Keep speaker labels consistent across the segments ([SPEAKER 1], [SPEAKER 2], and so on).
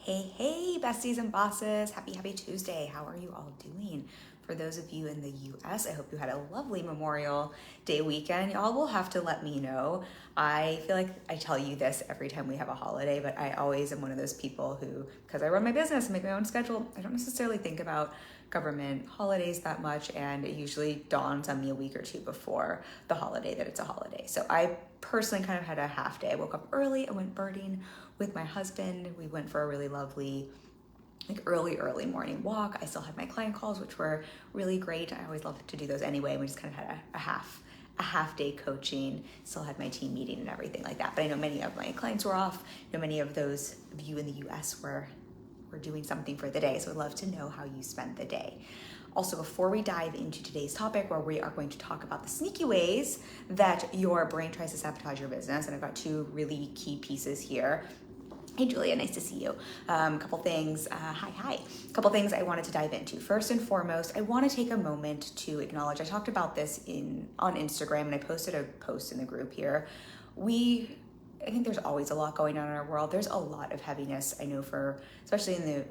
[SPEAKER 1] Hey, besties and bosses. Happy Tuesday. How are you all doing? For those of you in the US, I hope you had a lovely Memorial Day weekend. Y'all will have to let me know. I feel like I tell you this every time we have a holiday, but I always am one of those people who, because I run my business and make my own schedule, I don't necessarily think about government holidays that much, and it usually dawns on me a week or two before the holiday that it's a holiday. So I personally kind of had a half day. I woke up early, I went birding with my husband. We went for a really lovely early morning walk. I still had my client calls, which were really great. I always love to do those anyway. We just kind of had a half day coaching, still had my team meeting and everything like that. But I know many of my clients were off. I know many of those of you in the US were doing something for the day. So I'd love to know how you spent the day. Also, before we dive into today's topic, where we are going to talk about the sneaky ways that your brain tries to sabotage your business, and I've got two really key pieces here. Hey, Julia, nice to see you. Couple things, hi. Couple things I wanted to dive into. First and foremost, I want to take a moment to acknowledge, I talked about this on Instagram, and I posted a post in the group here. I think there's always a lot going on in our world. There's a lot of heaviness, I know, especially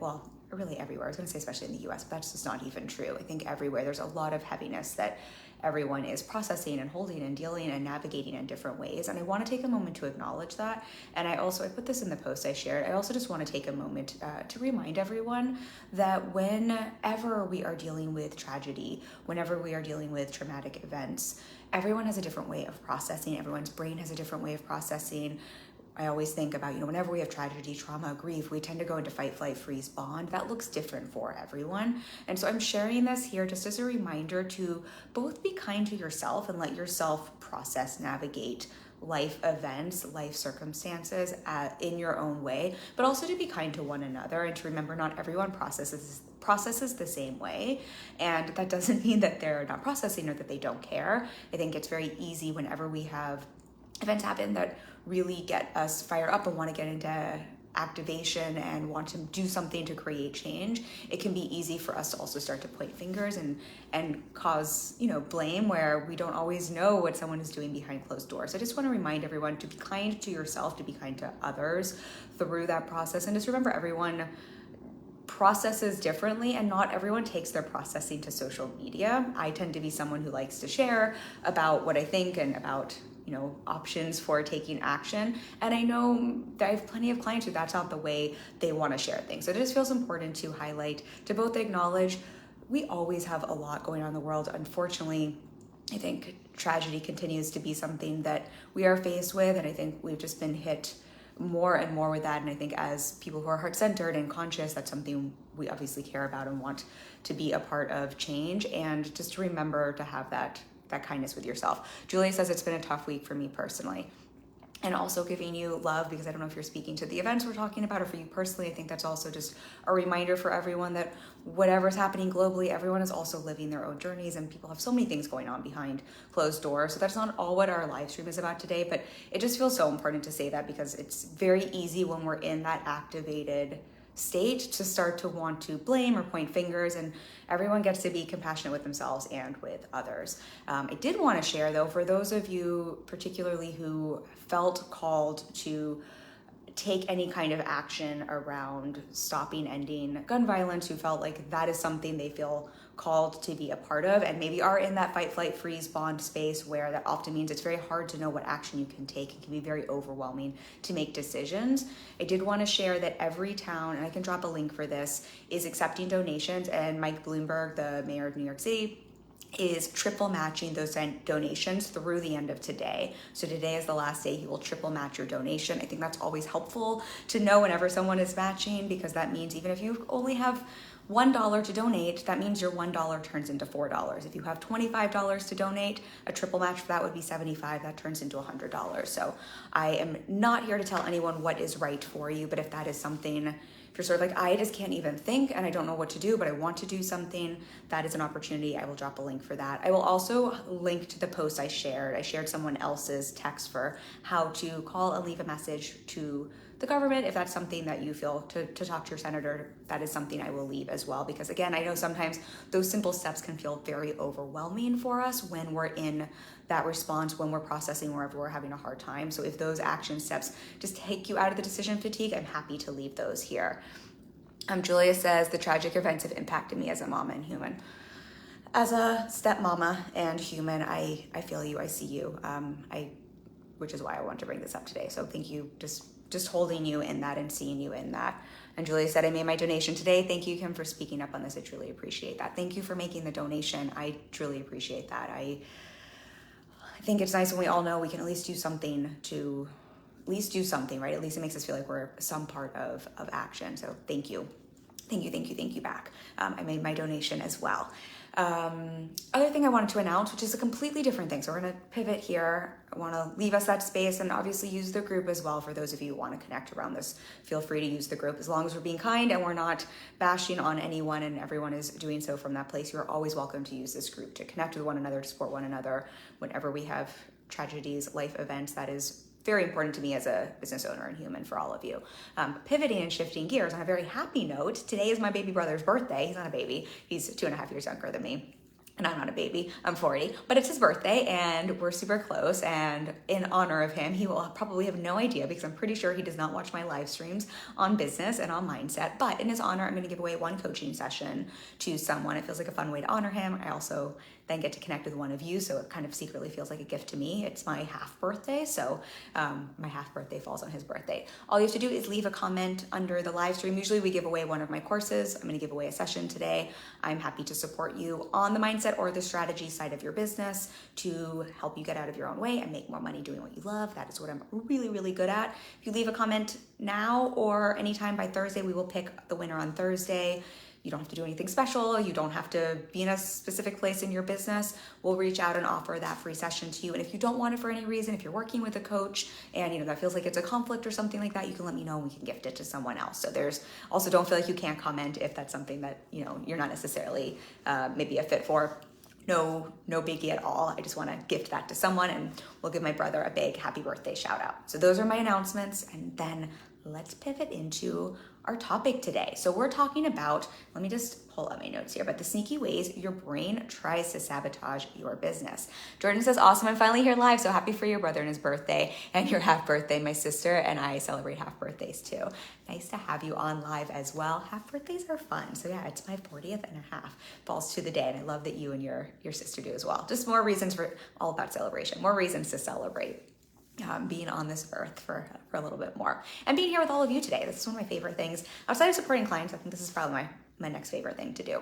[SPEAKER 1] really everywhere. I was going to say especially in the US, but that's just not even true. I think everywhere there's a lot of heaviness that everyone is processing and holding and dealing and navigating in different ways. And I want to take a moment to acknowledge that. And I put this in the post I shared. I also just want to take a moment to remind everyone that whenever we are dealing with tragedy, whenever we are dealing with traumatic events, everyone has a different way of processing. Everyone's brain has a different way of processing. I always think about, whenever we have tragedy, trauma, grief, we tend to go into fight, flight, freeze, bond. That looks different for everyone. And so I'm sharing this here just as a reminder to both be kind to yourself and let yourself process, navigate life events, life circumstances in your own way, but also to be kind to one another and to remember not everyone processes the same way. And that doesn't mean that they're not processing or that they don't care. I think it's very easy whenever we have events happen that really get us fired up and want to get into activation and want to do something to create change. It can be easy for us to also start to point fingers and cause, blame where we don't always know what someone is doing behind closed doors. I just want to remind everyone to be kind to yourself, to be kind to others through that process. And just remember, everyone processes differently and not everyone takes their processing to social media. I tend to be someone who likes to share about what I think and about options for taking action. And I know that I have plenty of clients who that's not the way they want to share things. So it just feels important to highlight, to both acknowledge we always have a lot going on in the world. Unfortunately, I think tragedy continues to be something that we are faced with. And I think we've just been hit more and more with that. And I think as people who are heart-centered and conscious, that's something we obviously care about and want to be a part of change. And just to remember to have that kindness with yourself. Julia says it's been a tough week for me personally. And also giving you love, because I don't know if you're speaking to the events we're talking about or for you personally. I think that's also just a reminder for everyone that whatever's happening globally, everyone is also living their own journeys and people have so many things going on behind closed doors. So that's not all what our live stream is about today, but it just feels so important to say that because it's very easy when we're in that activated state to start to want to blame or point fingers, and everyone gets to be compassionate with themselves and with others. I did want to share though, for those of you particularly who felt called to take any kind of action around stopping, ending gun violence, who felt like that is something they feel called to be a part of and maybe are in that fight, flight, freeze, bond space where that often means it's very hard to know what action you can take. It can be very overwhelming to make decisions. I did want to share that every town, and I can drop a link for this, is accepting donations, and Mike Bloomberg, the mayor of New York City, is triple matching those donations through the end of today. So today is the last day he will triple match your donation. I think that's always helpful to know whenever someone is matching, because that means even if you only have $1 to donate, that means your $1 turns into $4. If you have $25 to donate, a triple match for that would be $75. That turns into $100. So I am not here to tell anyone what is right for you, but if that is something, if you're sort of like, I just can't even think and I don't know what to do, but I want to do something, that is an opportunity. I will drop a link for that. I will also link to the post I shared. I shared someone else's text for how to call and leave a message to the government. If that's something that you feel to talk to your senator, that is something I will leave as well. Because again, I know sometimes those simple steps can feel very overwhelming for us when we're in that response when we're processing wherever we're having a hard time. So if those action steps just take you out of the decision fatigue, I'm happy to leave those here. Julia says, the tragic events have impacted me as a mama and human. As a stepmama and human, I feel you, I see you, which is why I want to bring this up today. So thank you, just holding you in that and seeing you in that. And Julia said, I made my donation today. Thank you, Kim, for speaking up on this. I truly appreciate that. Thank you for making the donation. I truly appreciate that. I think it's nice when we all know we can at least do something right? At least it makes us feel like we're some part of action. So thank you. Thank you back. I made my donation as well. Other thing I wanted to announce, which is a completely different thing. So we're going to pivot here. I want to leave us that space and obviously use the group as well. For those of you who want to connect around this, feel free to use the group as long as we're being kind and we're not bashing on anyone and everyone is doing so from that place. You're always welcome to use this group to connect with one another, to support one another whenever we have tragedies, life events. That is very important to me as a business owner and human for all of you. Pivoting and shifting gears on a very happy note, today is my baby brother's birthday. He's not a baby. He's 2.5 years younger than me. And I'm not a baby, I'm 40, but it's his birthday and we're super close. And in honor of him, he will probably have no idea because I'm pretty sure he does not watch my live streams on business and on mindset. But in his honor, I'm going to give away one coaching session to someone. It feels like a fun way to honor him. I also then get to connect with one of you. So it kind of secretly feels like a gift to me. It's my half birthday. So my half birthday falls on his birthday. All you have to do is leave a comment under the live stream. Usually we give away one of my courses. I'm going to give away a session today. I'm happy to support you on the mindset or the strategy side of your business to help you get out of your own way and make more money doing what you love. That is what I'm really, really good at. If you leave a comment now or anytime by Thursday, we will pick the winner on Thursday. You don't have to do anything special. You don't have to be in a specific place in your business. We'll reach out and offer that free session to you. And if you don't want it for any reason, if you're working with a coach and that feels like it's a conflict or something like that, you can let me know and we can gift it to someone else. So there's also, don't feel like you can't comment if that's something that you're not necessarily maybe a fit for. No biggie at all. I just want to gift that to someone and we'll give my brother a big happy birthday shout out. So those are my announcements, and then let's pivot into our topic today. So we're talking about, let me just pull up my notes here, but the sneaky ways your brain tries to sabotage your business. Jordan says, awesome, I'm finally here live. So happy for your brother and his birthday and your half birthday. My sister and I celebrate half birthdays too. Nice to have you on live as well. Half birthdays are fun. So yeah, it's my 40th and a half, falls to the day. And I love that you and your sister do as well. Just more reasons for all about celebration, more reasons to celebrate. Being on this earth for a little bit more and being here with all of you today. This is one of my favorite things. Outside of supporting clients, I think this is probably my next favorite thing to do.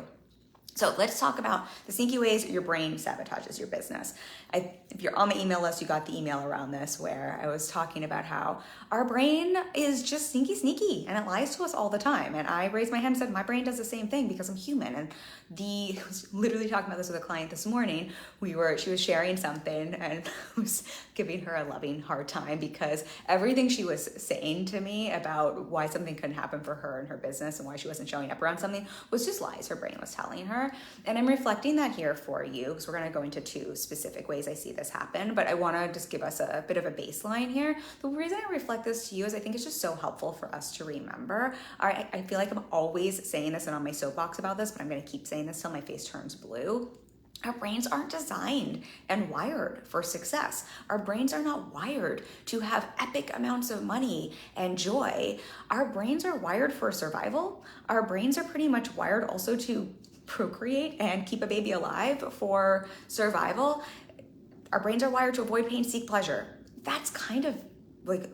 [SPEAKER 1] So let's talk about the sneaky ways your brain sabotages your business. If you're on my email list, you got the email around this where I was talking about how our brain is just sneaky, and it lies to us all the time. And I raised my hand and said, my brain does the same thing because I'm human. And I was literally talking about this with a client this morning. She was sharing something and I was giving her a loving hard time because everything she was saying to me about why something couldn't happen for her and her business and why she wasn't showing up around something was just lies her brain was telling her. And I'm reflecting that here for you because we're going to go into two specific ways I see this happen, but I want to just give us a bit of a baseline here. The reason I reflect this to you is I think it's just so helpful for us to remember. I feel like I'm always saying this and on my soapbox about this, but I'm going to keep saying this till my face turns blue. Our brains aren't designed and wired for success. Our brains are not wired to have epic amounts of money and joy. Our brains are wired for survival. Our brains are pretty much wired also to procreate and keep a baby alive for survival. Our brains are wired to avoid pain, seek pleasure. That's kind of like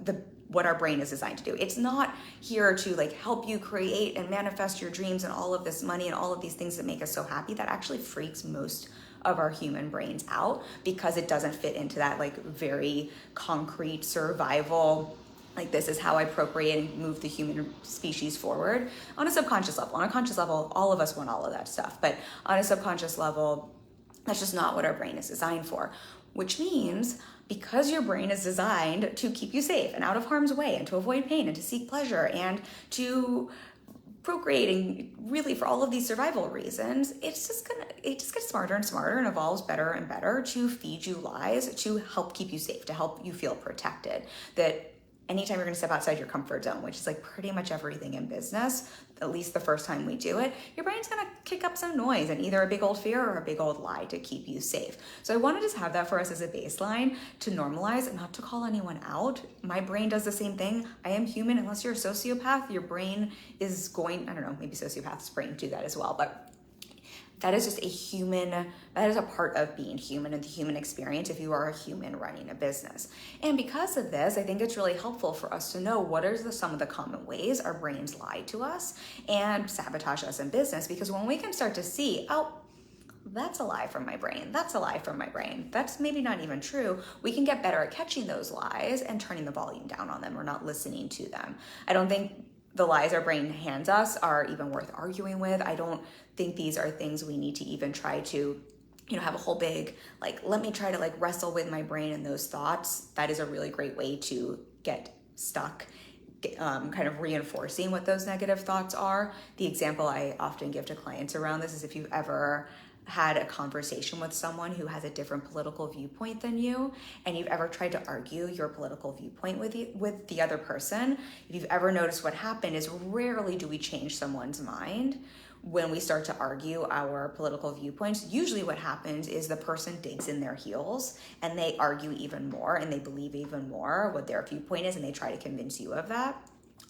[SPEAKER 1] what our brain is designed to do. It's not here to help you create and manifest your dreams and all of this money and all of these things that make us so happy. That actually freaks most of our human brains out because it doesn't fit into that very concrete survival, this is how I procreate and move the human species forward on a subconscious level. On a conscious level, all of us want all of that stuff, but on a subconscious level, that's just not what our brain is designed for, which means because your brain is designed to keep you safe and out of harm's way and to avoid pain and to seek pleasure and to procreating, really for all of these survival reasons, it just gets smarter and smarter and evolves better and better to feed you lies, to help keep you safe, to help you feel protected. That anytime you're gonna step outside your comfort zone, which is like pretty much everything in business, at least the first time we do it, your brain's gonna kick up some noise and either a big old fear or a big old lie to keep you safe. So I wanna just have that for us as a baseline to normalize and not to call anyone out. My brain does the same thing. I am human. Unless you're a sociopath, your brain is going, I don't know, maybe sociopaths' brain do that as well, but that is just that is a part of being human and the human experience if you are a human running a business. And because of this, I think it's really helpful for us to know what are some of the common ways our brains lie to us and sabotage us in business. Because when we can start to see, oh, that's a lie from my brain, that's a lie from my brain, that's maybe not even true, we can get better at catching those lies and turning the volume down on them or not listening to them. I don't think the lies our brain hands us are even worth arguing with. I don't think these are things we need to even try to, have a whole big, let me try to wrestle with my brain and those thoughts. That is a really great way to get stuck, kind of reinforcing what those negative thoughts are. The example I often give to clients around this is if you've ever had a conversation with someone who has a different political viewpoint than you, and you've ever tried to argue your political viewpoint with the other person, if you've ever noticed what happened is rarely do we change someone's mind when we start to argue our political viewpoints. Usually what happens is the person digs in their heels and they argue even more and they believe even more what their viewpoint is and they try to convince you of that.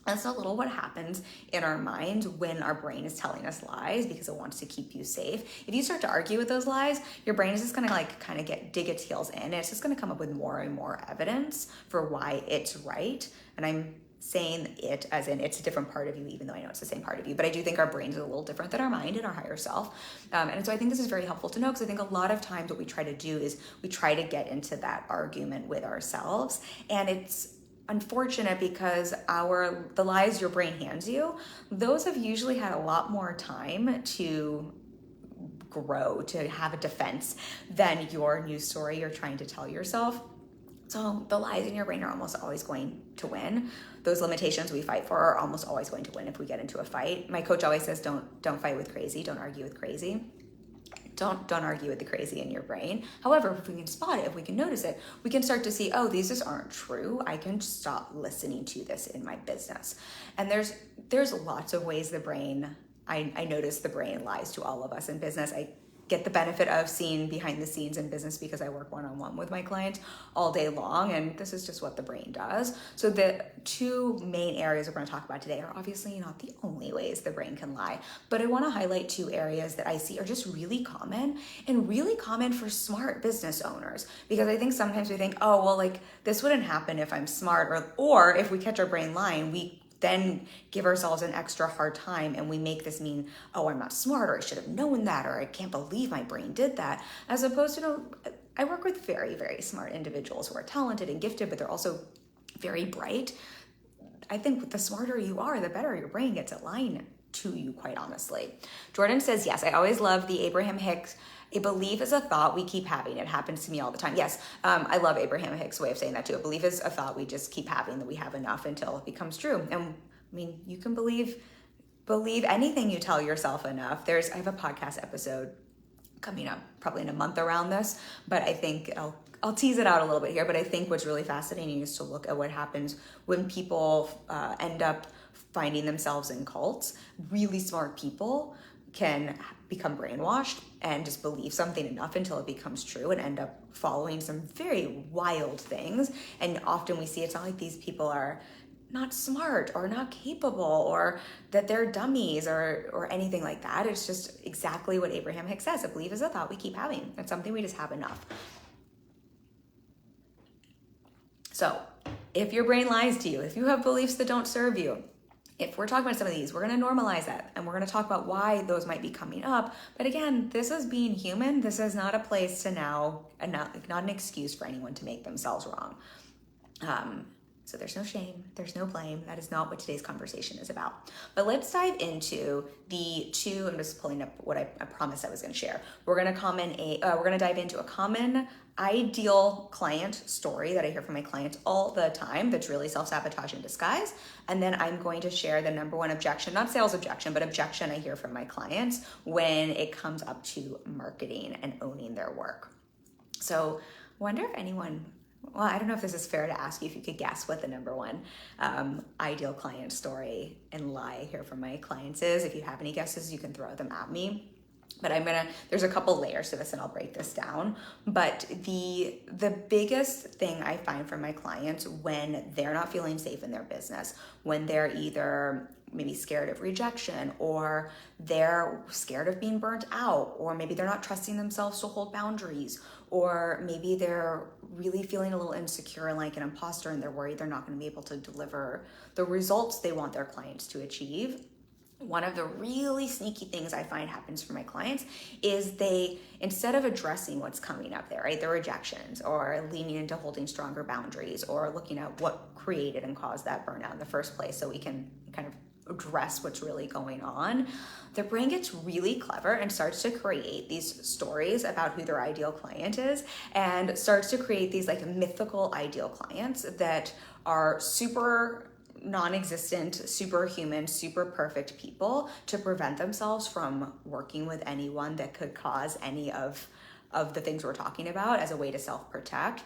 [SPEAKER 1] That's a little what happens in our mind when our brain is telling us lies because it wants to keep you safe. If you start to argue with those lies, your brain is just gonna kind of dig its heels in. It's just gonna come up with more and more evidence for why it's right. And I'm saying it as in it's a different part of you, even though I know it's the same part of you. But I do think our brains are a little different than our mind and our higher self. And so I think this is very helpful to know because I think a lot of times what we try to do is we try to get into that argument with ourselves. And it's unfortunate because the lies your brain hands you, those have usually had a lot more time to grow, to have a defense than your news story you're trying to tell yourself. So the lies in your brain are almost always going to win. Those limitations we fight for are almost always going to win if we get into a fight. My coach always says, don't fight with crazy, don't argue with crazy. Don't argue with the crazy in your brain. However, if we can spot it, if we can notice it, we can start to see, oh, these just aren't true. I can stop listening to this in my business. And there's lots of ways the brain, I notice the brain lies to all of us in business. I get the benefit of seeing behind the scenes in business because I work one-on-one with my clients all day long, and this is just what the brain does. So the two main areas we're going to talk about today are obviously not the only ways the brain can lie, but I want to highlight two areas that I see are just really common and really common for smart business owners, because I think sometimes we think, oh, well, this wouldn't happen if I'm smart, or if we catch our brain lying, we then give ourselves an extra hard time and we make this mean, oh, I'm not smart, or I should have known that, or I can't believe my brain did that. As opposed to, I work with very, very smart individuals who are talented and gifted, but they're also very bright. I think the smarter you are, the better your brain gets at lying to you, quite honestly. Jordan says, yes, I always love the Abraham Hicks, a belief is a thought we keep having. It happens to me all the time. Yes, I love Abraham Hicks' way of saying that too. A belief is a thought we just keep having, that we have enough until it becomes true. And I mean, you can believe anything you tell yourself enough. I have a podcast episode coming up probably in a month around this, but I think I'll tease it out a little bit here. But I think what's really fascinating is to look at what happens when people end up finding themselves in cults. Really smart people can become brainwashed and just believe something enough until it becomes true and end up following some very wild things. And often we see it's not like these people are not smart or not capable or that they're dummies or anything like that. It's just exactly what Abraham Hicks says. A belief is a thought we keep having. It's something we just have enough. So if your brain lies to you, if you have beliefs that don't serve you, if we're talking about some of these, we're going to normalize that and we're going to talk about why those might be coming up. But again, this is being human. This is not a place to not an excuse for anyone to make themselves wrong. So there's no shame, there's no blame. That is not what today's conversation is about. But let's dive into the two. I'm just pulling up what I promised I was going to share. We're going to dive into a common ideal client story that I hear from my clients all the time that's really self-sabotage in disguise. And then I'm going to share the number one objection, not sales objection, but objection I hear from my clients when it comes up to marketing and owning their work. So I wonder if anyone well, I don't know if this is fair to ask you if you could guess what the number one ideal client story and lie I hear from my clients is. If you have any guesses, you can throw them at me. But there's a couple layers to this and I'll break this down. But the biggest thing I find from my clients when they're not feeling safe in their business, when they're either maybe scared of rejection, or they're scared of being burnt out, or maybe they're not trusting themselves to hold boundaries, or maybe they're really feeling a little insecure and like an imposter and they're worried they're not going to be able to deliver the results they want their clients to achieve. One of the really sneaky things I find happens for my clients is they, instead of addressing what's coming up there, right, the rejections, or leaning into holding stronger boundaries, or looking at what created and caused that burnout in the first place so we can kind of address what's really going on, their brain gets really clever and starts to create these stories about who their ideal client is, and starts to create these like mythical ideal clients that are super non-existent, superhuman, super perfect people to prevent themselves from working with anyone that could cause any of the things we're talking about as a way to self-protect.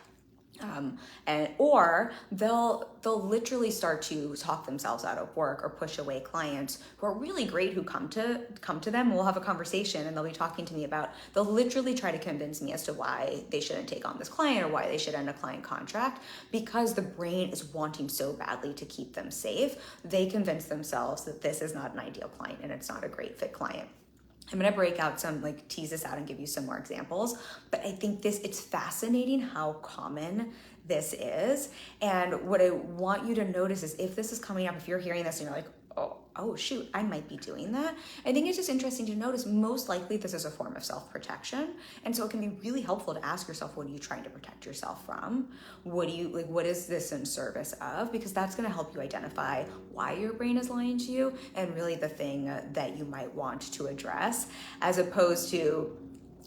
[SPEAKER 1] Or they'll literally start to talk themselves out of work or push away clients who are really great, who come to them, and we'll have a conversation and they'll be talking to me about, they'll literally try to convince me as to why they shouldn't take on this client or why they should end a client contract, because the brain is wanting so badly to keep them safe. They convince themselves that this is not an ideal client and it's not a great fit client. I'm going to break out some, like tease this out and give you some more examples, but I think it's fascinating how common this is. And what I want you to notice is, if this is coming up, if you're hearing this and you're like, oh shoot, I might be doing that. I think it's just interesting to notice, most likely this is a form of self-protection. And so it can be really helpful to ask yourself, what are you trying to protect yourself from? What is this in service of? Because that's going to help you identify why your brain is lying to you, and really the thing that you might want to address, as opposed to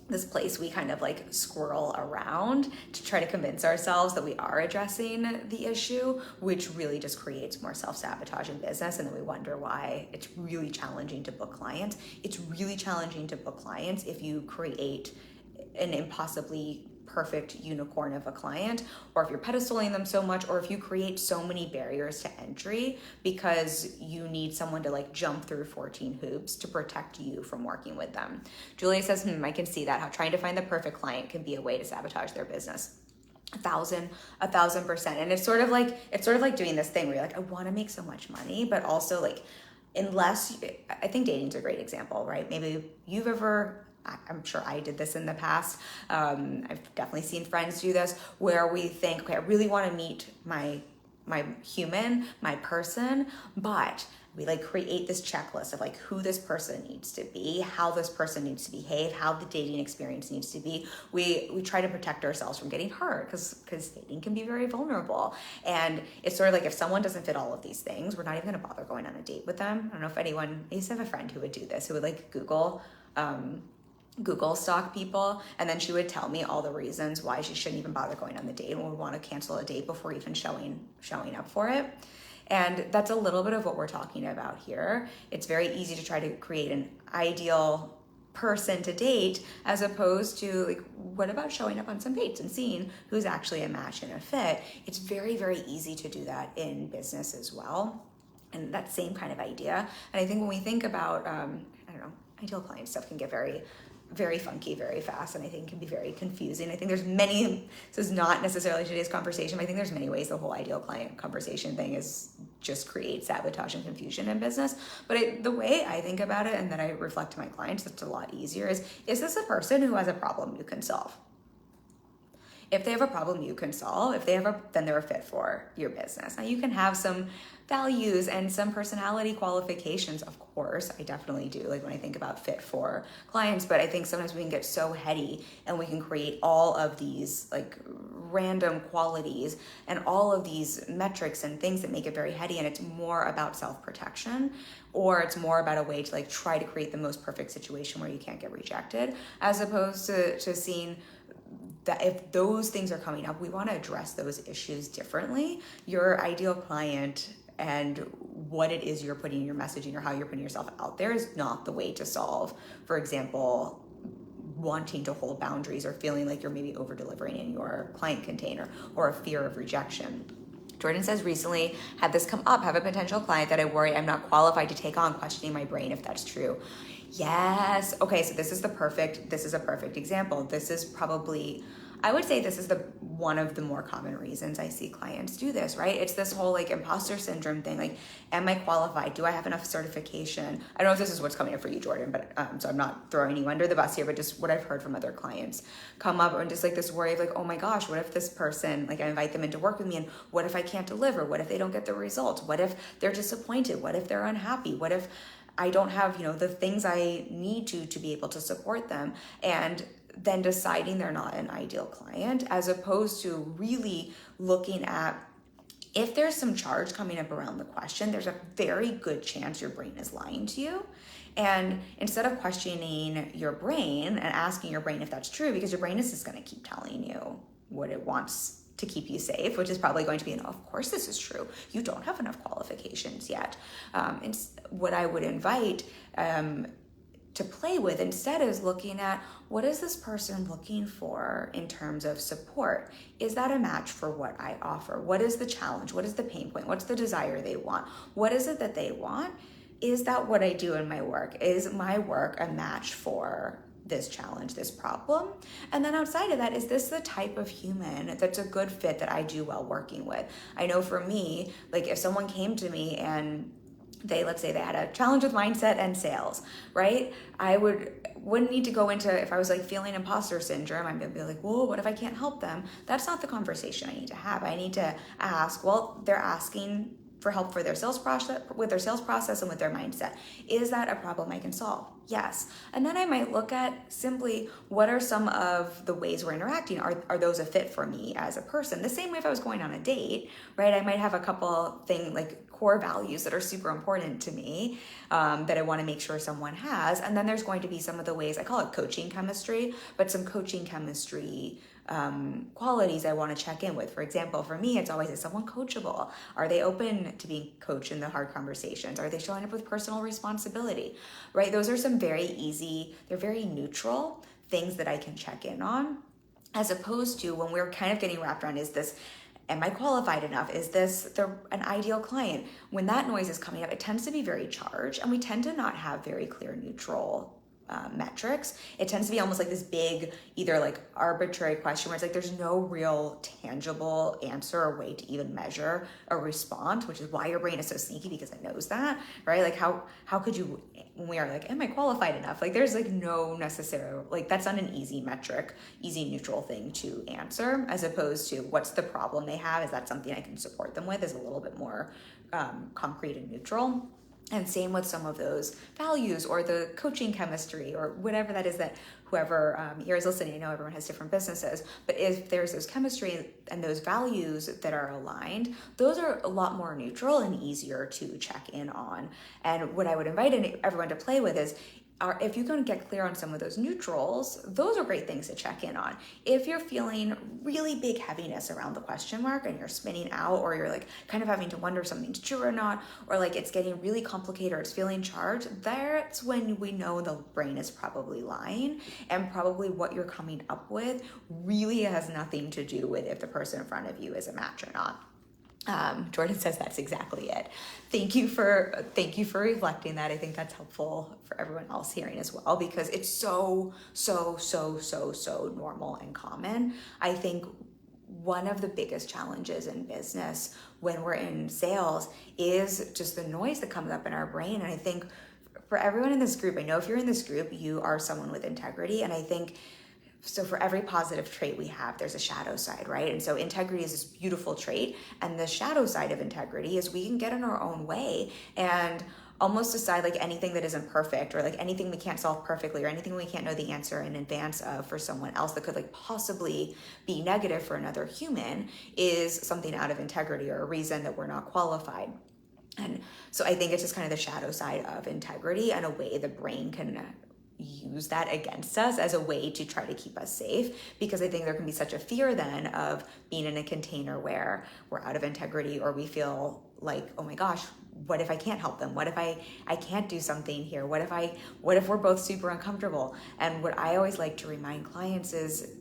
[SPEAKER 1] this place we kind of like squirrel around to try to convince ourselves that we are addressing the issue, which really just creates more self-sabotage in business. And then we wonder why it's really challenging to book clients. It's really challenging to book clients if you create an impossibly perfect unicorn of a client, or if you're pedestaling them so much, or if you create so many barriers to entry because you need someone to like jump through 14 hoops to protect you from working with them. Julia says, I can see that, how trying to find the perfect client can be a way to sabotage their business. 1,000%. And it's sort of like doing this thing where you're like, I want to make so much money, but also like, I think dating's a great example, right? Maybe I'm sure I did this in the past. I've definitely seen friends do this, where we think, okay, I really want to meet my human, my person, but we like create this checklist of like who this person needs to be, how this person needs to behave, how the dating experience needs to be. We try to protect ourselves from getting hurt, because dating can be very vulnerable. And it's sort of like, if someone doesn't fit all of these things, we're not even going to bother going on a date with them. I don't know if anyone, I used to have a friend who would do this, who would like Google stalk people, and then she would tell me all the reasons why she shouldn't even bother going on the date and would want to cancel a date before even showing up for it. And that's a little bit of what we're talking about here. It's very easy to try to create an ideal person to date, as opposed to like, what about showing up on some dates and seeing who's actually a match and a fit? It's very, very easy to do that in business as well. And that same kind of idea. And I think when we think about, ideal client stuff can get very, very funky very fast, and I think can be very confusing. I think there's many, this is not necessarily today's conversation, but I think there's many ways the whole ideal client conversation thing is just creates sabotage and confusion in business. But the way I think about it, and that I reflect to my clients, that's a lot easier, is this a person who has a problem you can solve? If they have a problem you can solve, then they're a fit for your business. Now you can have some values and some personality qualifications, of course, I definitely do, like when I think about fit for clients, but I think sometimes we can get so heady and we can create all of these like random qualities and all of these metrics and things that make it very heady, and it's more about self-protection, or it's more about a way to like try to create the most perfect situation where you can't get rejected, as opposed to seeing that if those things are coming up, we want to address those issues differently. Your ideal client and what it is you're putting in your messaging or how you're putting yourself out there is not the way to solve, for example, wanting to hold boundaries or feeling like you're maybe over delivering in your client container, or a fear of rejection. Jordan says, recently had this come up, have a potential client that I worry I'm not qualified to take on, questioning my brain if that's true. Yes. Okay, so this is a perfect example. This is probably, I would say this is one of the more common reasons I see clients do this, right? It's this whole like imposter syndrome thing. Like, am I qualified? Do I have enough certification? I don't know if this is what's coming up for you, Jordan, but so I'm not throwing you under the bus here, but just what I've heard from other clients come up, and just like this worry of like, oh my gosh, what if this person, like I invite them in to work with me, and what if I can't deliver? What if they don't get the results? What if they're disappointed? What if they're unhappy? What if I don't have, the things I need to be able to support them? And then deciding they're not an ideal client, as opposed to really looking at, if there's some charge coming up around the question, there's a very good chance your brain is lying to you. And instead of questioning your brain and asking your brain if that's true, because your brain is just going to keep telling you what it wants to keep you safe, which is probably going to be, of course this is true. You don't have enough qualifications yet. And what I would invite to play with instead is looking at, what is this person looking for in terms of support? Is that a match for what I offer? What is the challenge? What is the pain point? What's the desire they want? What is it that they want? Is that what I do in my work? Is my work a match for this challenge, this problem? And then outside of that, is this the type of human that's a good fit that I do well working with? I know for me, like if someone came to me and let's say they had a challenge with mindset and sales, right? I wouldn't need to go into, if I was like feeling imposter syndrome, I'm gonna be like, whoa, what if I can't help them? That's not the conversation I need to have. I need to ask, well, they're asking for help for their sales process, with their sales process and with their mindset. Is that a problem I can solve? Yes. And then I might look at simply, what are some of the ways we're interacting? Are those a fit for me as a person? The same way if I was going on a date, right? I might have a couple like core values that are super important to me that I want to make sure someone has. And then there's going to be some of the ways, I call it coaching chemistry, but some coaching chemistry qualities I want to check in with. For example, for me, it's always, is someone coachable? Are they open to being coached in the hard conversations? Are they showing up with personal responsibility, right? Those are some very easy, they're very neutral things that I can check in on, as opposed to when we're kind of getting wrapped around, am I qualified enough? Is this an ideal client? When that noise is coming up, it tends to be very charged, and we tend to not have very clear neutral metrics. It tends to be almost like this big, either like arbitrary question where it's like there's no real tangible answer or way to even measure a response, which is why your brain is so sneaky, because it knows that, right? Like how could you, when we are like, am I qualified enough? Like there's like no necessary, like that's not an easy metric, easy neutral thing to answer, as opposed to what's the problem they have? Is that something I can support them with? Is a little bit more concrete and neutral. And same with some of those values or the coaching chemistry or whatever that is that whoever here is listening, I know everyone has different businesses, but if there's those chemistry and those values that are aligned, those are a lot more neutral and easier to check in on. And what I would invite everyone to play with is, if you can get clear on some of those neutrals, those are great things to check in on. If you're feeling really big heaviness around the question mark and you're spinning out, or you're like kind of having to wonder if something's true or not, or like it's getting really complicated or it's feeling charged, that's when we know the brain is probably lying, and probably what you're coming up with really has nothing to do with if the person in front of you is a match or not. Jordan says that's exactly it. Thank you for reflecting that. I think that's helpful for everyone else hearing as well, because it's so normal and common. I think one of the biggest challenges in business when we're in sales is just the noise that comes up in our brain. And I think for everyone in this group, I know if you're in this group, you are someone with integrity. And I think so for every positive trait we have, there's a shadow side, right? And so integrity is this beautiful trait. And the shadow side of integrity is we can get in our own way and almost decide like anything that isn't perfect, or like anything we can't solve perfectly, or anything we can't know the answer in advance of for someone else that could like possibly be negative for another human, is something out of integrity or a reason that we're not qualified. And so I think it's just kind of the shadow side of integrity, and a way the brain can use that against us as a way to try to keep us safe, because I think there can be such a fear then of being in a container where we're out of integrity, or we feel like, oh my gosh, what if I can't help them? What if I can't do something here? What if we're both super uncomfortable? And what I always like to remind clients is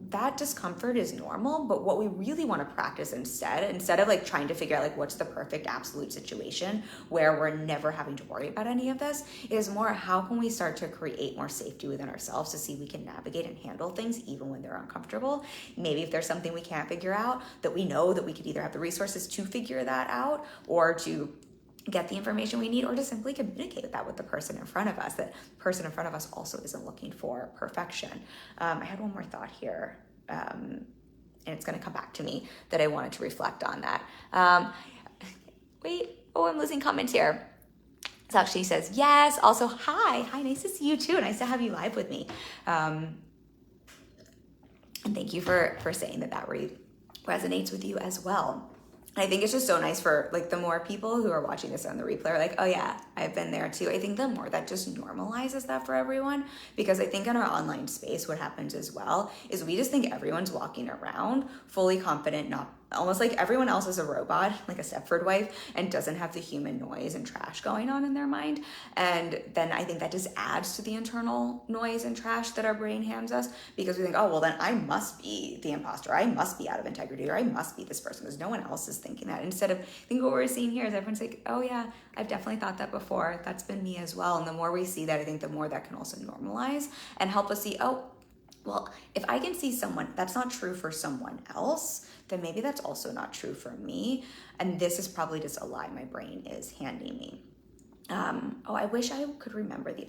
[SPEAKER 1] that discomfort is normal, but what we really want to practice instead of like trying to figure out like what's the perfect absolute situation where we're never having to worry about any of this, is more how can we start to create more safety within ourselves to see we can navigate and handle things even when they're uncomfortable. Maybe if there's something we can't figure out, that we know that we could either have the resources to figure that out or to get the information we need, or to simply communicate that with the person in front of us, that person in front of us also isn't looking for perfection. I had one more thought here, and it's going to come back to me that I wanted to reflect on that. I'm losing comments here. So actually says, yes, also, hi, nice to see you too. Nice to have you live with me. And thank you for saying that resonates with you as well. I think it's just so nice for like the more people who are watching this on the replay are like, oh yeah, I've been there too. I think the more that just normalizes that for everyone, because I think in our online space, what happens as well is we just think everyone's walking around fully confident, not almost like everyone else is a robot, like a Stepford wife, and doesn't have the human noise and trash going on in their mind. And then I think that just adds to the internal noise and trash that our brain hands us, because we think, oh, well, then I must be the imposter. I must be out of integrity, or I must be this person, because no one else is thinking that. Instead of, I think what we're seeing here is everyone's like, oh yeah, I've definitely thought that before. That's been me as well. And the more we see that, I think the more that can also normalize and help us see, oh, well, if I can see someone, that's not true for someone else, then maybe that's also not true for me. And this is probably just a lie my brain is handing me. I wish I could remember I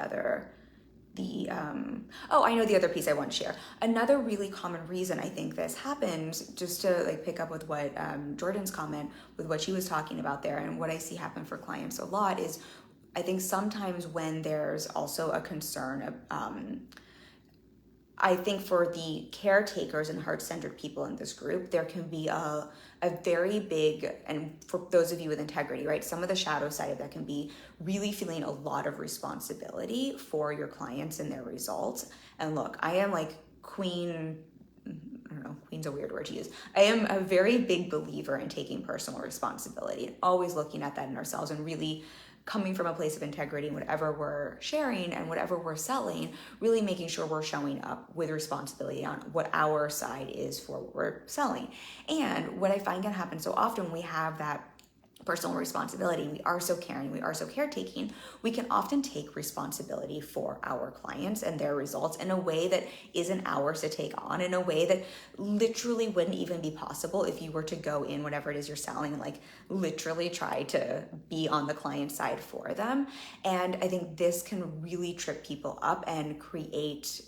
[SPEAKER 1] know the other piece I want to share. Another really common reason I think this happens, just to like pick up with what Jordan's comment, with what she was talking about there, and what I see happen for clients a lot is, I think sometimes when there's also a concern of, I think for the caretakers and heart-centered people in this group, there can be a very big, and for those of you with integrity, right, some of the shadow side of that can be really feeling a lot of responsibility for your clients and their results. And look, I am like queen's a weird word to use. I am a very big believer in taking personal responsibility and always looking at that in ourselves, and really coming from a place of integrity in whatever we're sharing and whatever we're selling, really making sure we're showing up with responsibility on what our side is for what we're selling. And what I find can happen so often, we have that personal responsibility, we are so caring, we are so caretaking, we can often take responsibility for our clients and their results in a way that isn't ours to take on, in a way that literally wouldn't even be possible if you were to go in whatever it is you're selling and like literally try to be on the client side for them. And I think this can really trip people up and create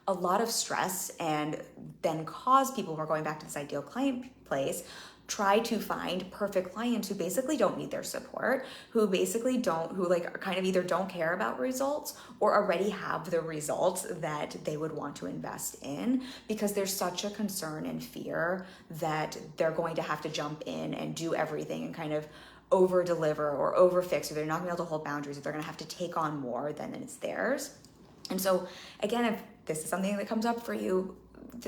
[SPEAKER 1] a lot of stress, and then cause people who are going back to this ideal client place try to find perfect clients who basically don't need their support, who like kind of either don't care about results or already have the results that they would want to invest in, because there's such a concern and fear that they're going to have to jump in and do everything and kind of over deliver or over fix, or they're not gonna be able to hold boundaries, or they're gonna have to take on more than is theirs. And so again, if this is something that comes up for you, I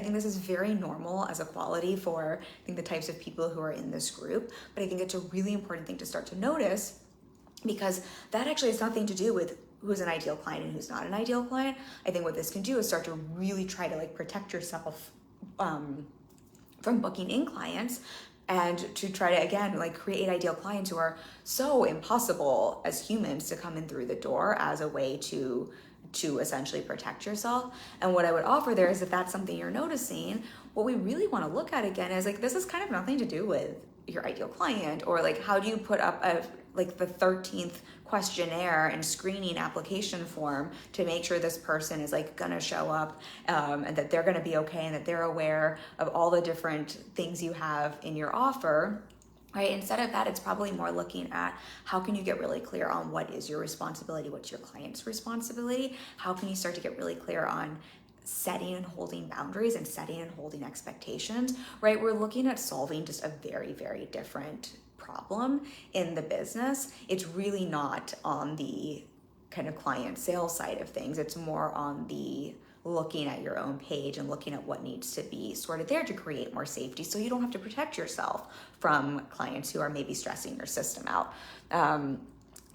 [SPEAKER 1] think this is very normal as a quality for, I think, the types of people who are in this group. But I think it's a really important thing to start to notice, because that actually has nothing to do with who's an ideal client and who's not an ideal client. I think what this can do is start to really try to like protect yourself from booking in clients, and to try to, again, like create ideal clients who are so impossible as humans to come in through the door, as a way to essentially protect yourself. And what I would offer there is, if that's something you're noticing, what we really want to look at again is like, this is kind of nothing to do with your ideal client, or like how do you put up the 13th questionnaire and screening application form to make sure this person is like gonna show up, and that they're gonna be okay, and that they're aware of all the different things you have in your offer. Right? Instead of that, it's probably more looking at how can you get really clear on what is your responsibility, what's your client's responsibility, how can you start to get really clear on setting and holding boundaries and setting and holding expectations, right? We're looking at solving just a very, very different problem in the business. It's really not on the kind of client sales side of things. It's more on the looking at your own page and looking at what needs to be sorted there to create more safety so you don't have to protect yourself from clients who are maybe stressing your system out.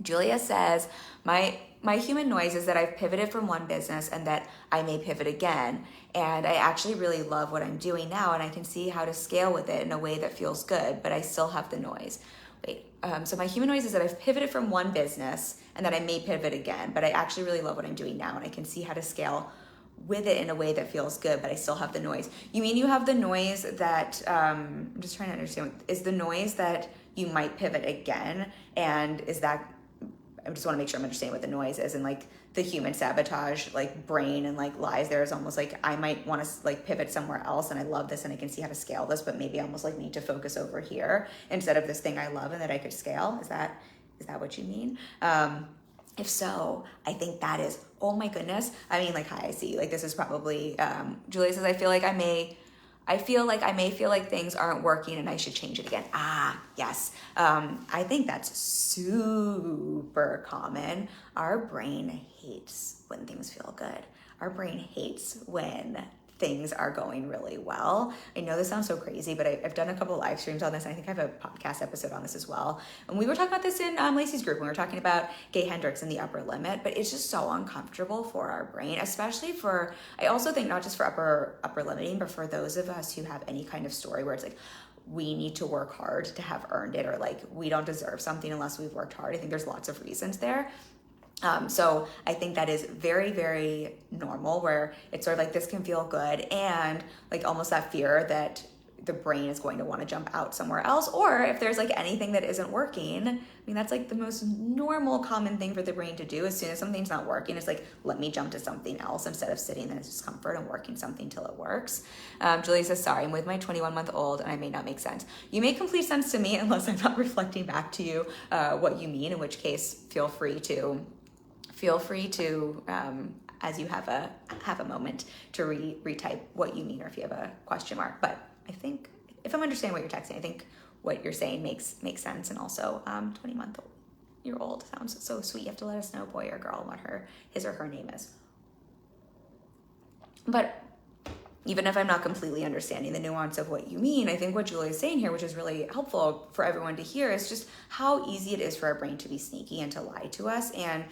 [SPEAKER 1] Julia says, my human noise is that I've pivoted from one business and that I may pivot again. And I actually really love what I'm doing now, and I can see how to scale with it in a way that feels good, but I still have the noise. So my human noise is that I've pivoted from one business and that I may pivot again, but I actually really love what I'm doing now, and I can see how to scale with it in a way that feels good, but I still have the noise. You mean you have the noise that, I'm just trying to understand, is the noise that you might pivot again, and is that, I just want to make sure I'm understanding what the noise is, and like the human sabotage, like brain and like lies there is almost like I might want to like pivot somewhere else, and I love this and I can see how to scale this, but maybe almost like need to focus over here instead of this thing I love and that I could scale. Is that what you mean? If so, I think that is, oh my goodness. I mean, like, hi, I see, like, this is probably, Julia says, I feel like I may feel like things aren't working and I should change it again. Yes. I think that's super common. Our brain hates when things feel good. Our brain hates when things are going really well. I know this sounds so crazy, but I've done a couple live streams on this, and I think I have a podcast episode on this as well. And we were talking about this in Lacey's group when we were talking about Gay Hendricks and the upper limit, but it's just so uncomfortable for our brain, especially for, I also think not just for upper limiting, but for those of us who have any kind of story where it's like, we need to work hard to have earned it, or like we don't deserve something unless we've worked hard. I think there's lots of reasons there. So I think that is very, very normal, where it's sort of like this can feel good, and like almost that fear that the brain is going to want to jump out somewhere else, or if there's like anything that isn't working. I mean, that's like the most normal common thing for the brain to do. As soon as something's not working, it's like, let me jump to something else instead of sitting in discomfort and working something till it works. Julie says, sorry, I'm with my 21-month-old and I may not make sense. You make complete sense to me unless I'm not reflecting back to you what you mean, in which case feel free to as you have a moment to retype what you mean, or if you have a question mark. But I think if I'm understanding what you're texting, I think what you're saying makes sense. And also 20-month-year-old sounds so sweet. You have to let us know, boy or girl, what his or her name is. But even if I'm not completely understanding the nuance of what you mean, I think what Julia is saying here, which is really helpful for everyone to hear, is just how easy it is for our brain to be sneaky and to lie to us, and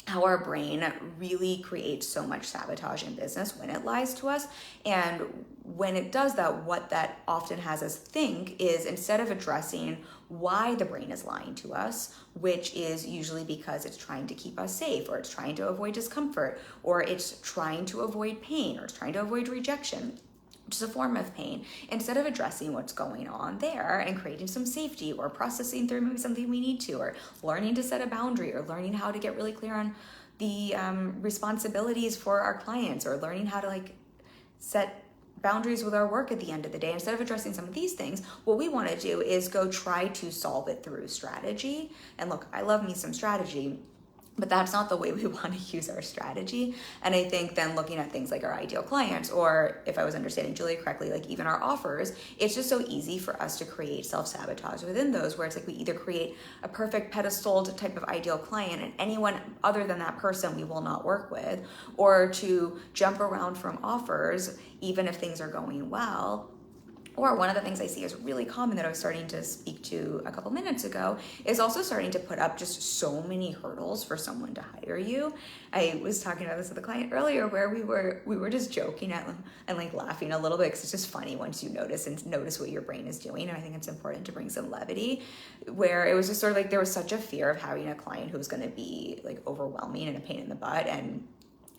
[SPEAKER 1] how our brain really creates so much sabotage in business when it lies to us. And when it does that, what that often has us think is, instead of addressing why the brain is lying to us, which is usually because it's trying to keep us safe, or it's trying to avoid discomfort, or it's trying to avoid pain, or it's trying to avoid rejection, which is a form of pain, instead of addressing what's going on there and creating some safety, or processing through maybe something we need to, or learning to set a boundary, or learning how to get really clear on the responsibilities for our clients, or learning how to like set boundaries with our work at the end of the day. Instead of addressing some of these things, what we want to do is go try to solve it through strategy. And look, I love me some strategy, but that's not the way we want to use our strategy. And I think then looking at things like our ideal clients, or if I was understanding Julia correctly, like even our offers, it's just so easy for us to create self-sabotage within those, where it's like we either create a perfect pedestaled type of ideal client and anyone other than that person we will not work with, or to jump around from offers even if things are going well. Or one of the things I see is really common that I was starting to speak to a couple minutes ago is also starting to put up just so many hurdles for someone to hire you. I was talking about this with a client earlier, where we were just joking at them and like laughing a little bit, because it's just funny once you notice what your brain is doing. And I think it's important to bring some levity, where it was just sort of like there was such a fear of having a client who was going to be like overwhelming and a pain in the butt, and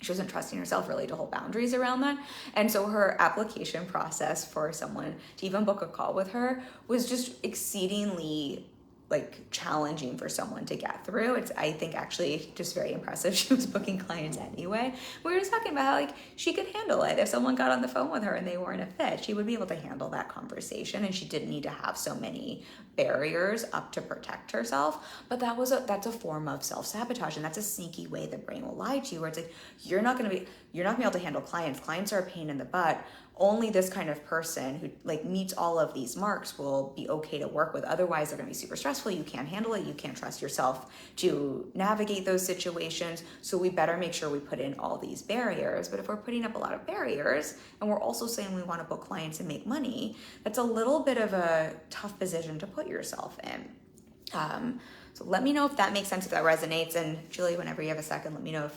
[SPEAKER 1] she wasn't trusting herself really to hold boundaries around that. And so her application process for someone to even book a call with her was just exceedingly like challenging for someone to get through. It's, I think, actually just very impressive. She was booking clients anyway. We were just talking about how like she could handle it. If someone got on the phone with her and they weren't a fit, she would be able to handle that conversation, and she didn't need to have so many barriers up to protect herself. But that's a form of self-sabotage, and that's a sneaky way the brain will lie to you, where it's like you're not gonna be able to handle clients. Clients are a pain in the butt. only this kind of person who like meets all of these marks will be okay to work with. Otherwise, they're going to be super stressful. You can't handle it. You can't trust yourself to navigate those situations. So we better make sure we put in all these barriers. But if we're putting up a lot of barriers and we're also saying we want to book clients and make money, that's a little bit of a tough position to put yourself in. So let me know if that makes sense, if that resonates. And Julie, whenever you have a second, let me know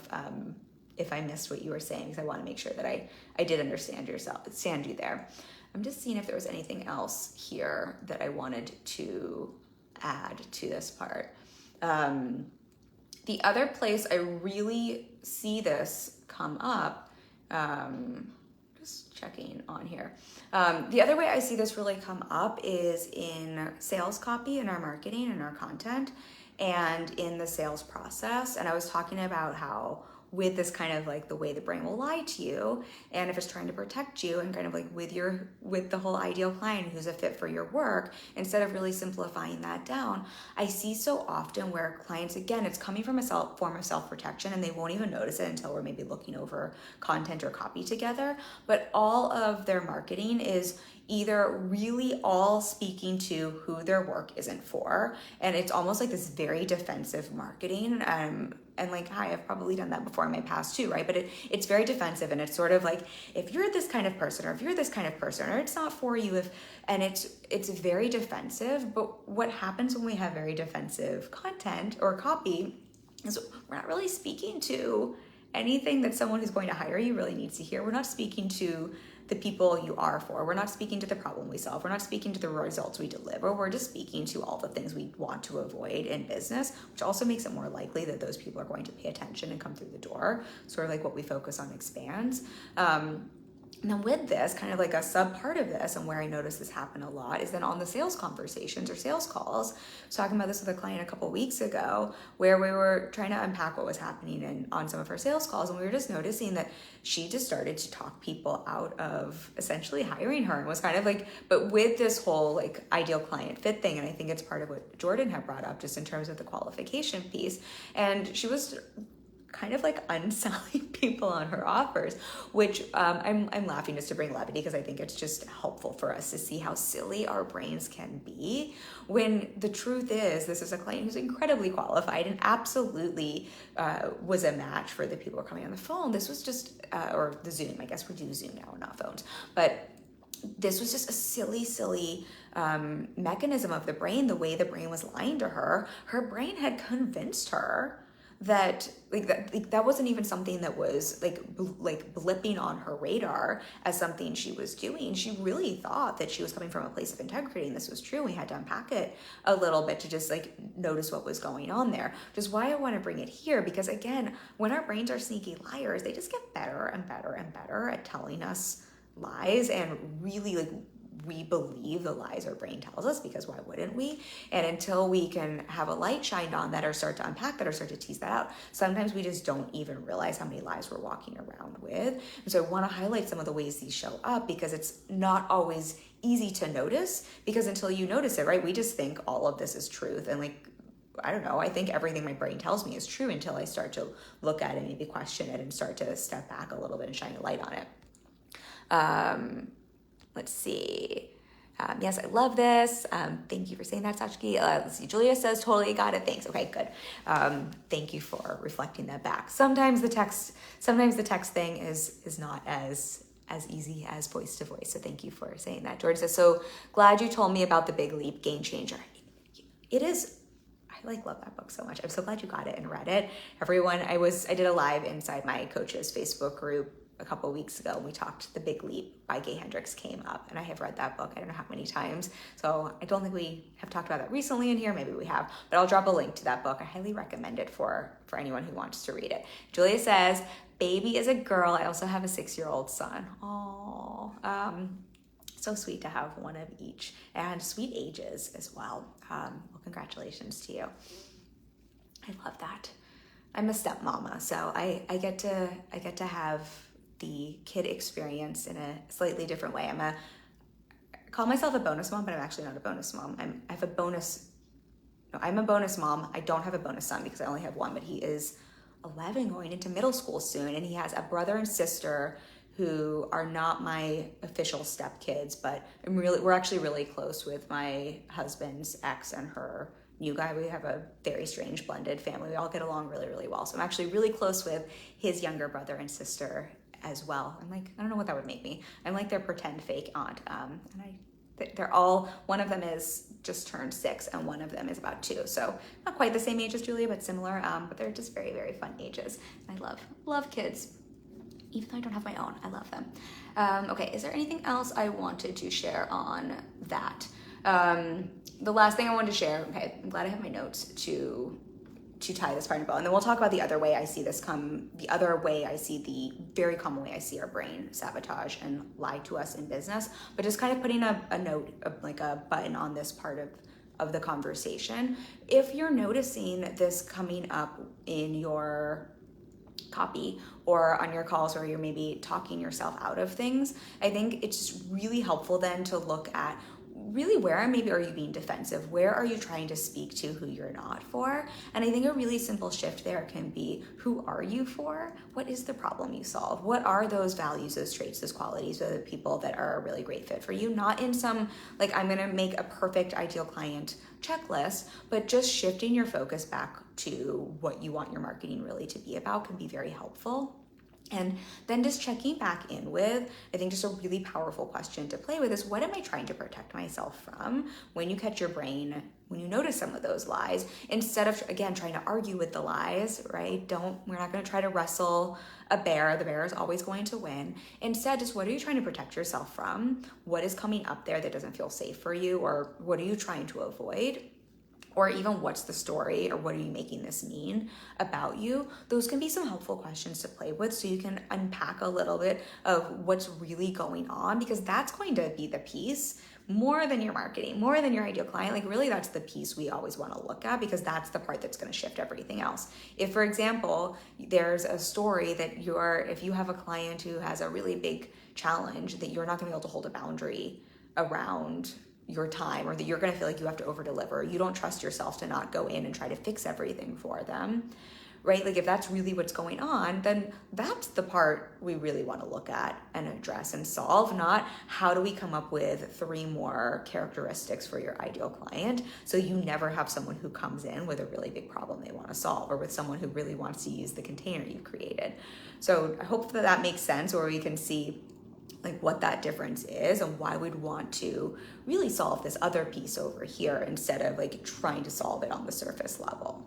[SPEAKER 1] if I missed what you were saying, because I want to make sure that I did understand you there. I'm just seeing if there was anything else here that I wanted to add to this part. The other place I really see this come up, just checking on here. The other way I see this really come up is in sales copy, in our marketing and our content, and in the sales process. And I was talking about how with this kind of like the way the brain will lie to you, and if it's trying to protect you, and kind of like with the whole ideal client who's a fit for your work, instead of really simplifying that down, I see so often where clients, again, it's coming from a form of self-protection, and they won't even notice it until we're maybe looking over content or copy together. But all of their marketing is either really all speaking to who their work isn't for, and it's almost like this very defensive marketing. And like, hi, I've probably done that before in my past too, right? But it's very defensive, and it's sort of like, if you're this kind of person, or if you're this kind of person, or it's not for you, and it's very defensive. But what happens when we have very defensive content or copy is we're not really speaking to anything that someone who's going to hire you really needs to hear. We're not speaking to the people you are for. We're not speaking to the problem we solve. We're not speaking to the results we deliver. We're just speaking to all the things we want to avoid in business, which also makes it more likely that those people are going to pay attention and come through the door. Sort of like what we focus on expands. And then with this, kind of like a sub part of this, and where I notice this happen a lot, is then on the sales conversations or sales calls. I was talking about this with a client a couple weeks ago, where we were trying to unpack what was happening on some of her sales calls, and we were just noticing that she just started to talk people out of essentially hiring her, and was kind of like, but with this whole like ideal client fit thing, and I think it's part of what Jordan had brought up just in terms of the qualification piece, and she was kind of like unselling people on her offers, which I'm laughing just to bring levity, because I think it's just helpful for us to see how silly our brains can be, when the truth is this is a client who's incredibly qualified and absolutely was a match for the people who are coming on the phone. This was just, or the Zoom, I guess we do Zoom now, not phones, but this was just a silly mechanism of the brain, the way the brain was lying to her. Her brain had convinced her that that wasn't even something that was like blipping on her radar as something she was doing. She really thought that she was coming from a place of integrity, and this was true. We had to unpack it a little bit to just like notice what was going on there, which is why I want to bring it here, because again, when our brains are sneaky liars, they just get better and better and better at telling us lies, and really like we believe the lies our brain tells us, because why wouldn't we? And until we can have a light shined on that, or start to unpack that, or start to tease that out, sometimes we just don't even realize how many lies we're walking around with. And so I want to highlight some of the ways these show up, because it's not always easy to notice, because until you notice it, right, we just think all of this is truth, and like, I don't know, I think everything my brain tells me is true until I start to look at it, maybe question it, and start to step back a little bit and shine a light on it. Let's see. Yes, I love this. Thank you for saying that, Sachki. Let's see. Julia says, totally got it. Thanks. Okay, good. Thank you for reflecting that back. Sometimes the text thing is not as easy as voice to voice. So thank you for saying that. George says, so glad you told me about The Big Leap, Game Changer. It is. I love that book so much. I'm so glad you got it and read it. Everyone, I did a live inside my coach's Facebook group a couple of weeks ago, and we talked The Big Leap by Gay Hendricks came up, and I have read that book I don't know how many times, so I don't think we have talked about that recently in here. Maybe we have, but I'll drop a link to that book. I highly recommend it for anyone who wants to read it. Julia says, baby is a girl. I also have a 6-year-old son. Oh, so sweet to have one of each, and sweet ages as well. Well, congratulations to you. I love that. I'm a stepmama, so I get to have the kid experience in a slightly different way. I call myself a bonus mom, but I'm actually not a bonus mom. I'm a bonus mom. I don't have a bonus son because I only have one, but he is 11 going into middle school soon, and he has a brother and sister who are not my official stepkids, but we're actually really close with my husband's ex and her new guy. We have a very strange blended family. We all get along really, really well. So I'm actually really close with his younger brother and sister as well. I'm like, I don't know what that would make me. I'm like their pretend fake aunt. They're all, one of them is just turned 6 and one of them is about 2. So not quite the same age as Julia, but similar. But they're just very, very fun ages. I love kids. Even though I don't have my own, I love them. Okay, is there anything else I wanted to share on that? The last thing I wanted to share, okay, I'm glad I have my notes to tie this part in a bow. And then we'll talk about the other way I see the very common way I see our brain sabotage and lie to us in business, but just kind of putting a note, like a button on this part of the conversation. If you're noticing this coming up in your copy or on your calls where you're maybe talking yourself out of things, I think it's just really helpful then to look at really where maybe are you being defensive? Where are you trying to speak to who you're not for? And I think a really simple shift there can be, who are you for? What is the problem you solve? What are those values, those traits, those qualities of the people that are a really great fit for you? Not in some, like, I'm gonna make a perfect ideal client checklist, but just shifting your focus back to what you want your marketing really to be about can be very helpful. And then just checking back in with, I think just a really powerful question to play with is, what am I trying to protect myself from when you catch your brain, when you notice some of those lies, instead of, again, trying to argue with the lies, right? We're not going to try to wrestle a bear. The bear is always going to win. Instead, just what are you trying to protect yourself from? What is coming up there that doesn't feel safe for you? Or what are you trying to avoid? Or even what's the story, or what are you making this mean about you? Those can be some helpful questions to play with so you can unpack a little bit of what's really going on, because that's going to be the piece more than your marketing, more than your ideal client. Like, really, that's the piece we always want to look at, because that's the part that's going to shift everything else. If, for example, there's a story that if you have a client who has a really big challenge that you're not going to be able to hold a boundary around your time, or that you're going to feel like you have to over deliver, you don't trust yourself to not go in and try to fix everything for them, right? Like, if that's really what's going on, then that's the part we really want to look at and address and solve, not how do we come up with 3 more characteristics for your ideal client so you never have someone who comes in with a really big problem they want to solve, or with someone who really wants to use the container you created. So I hope that makes sense, or we can see like what that difference is and why we'd want to really solve this other piece over here instead of like trying to solve it on the surface level.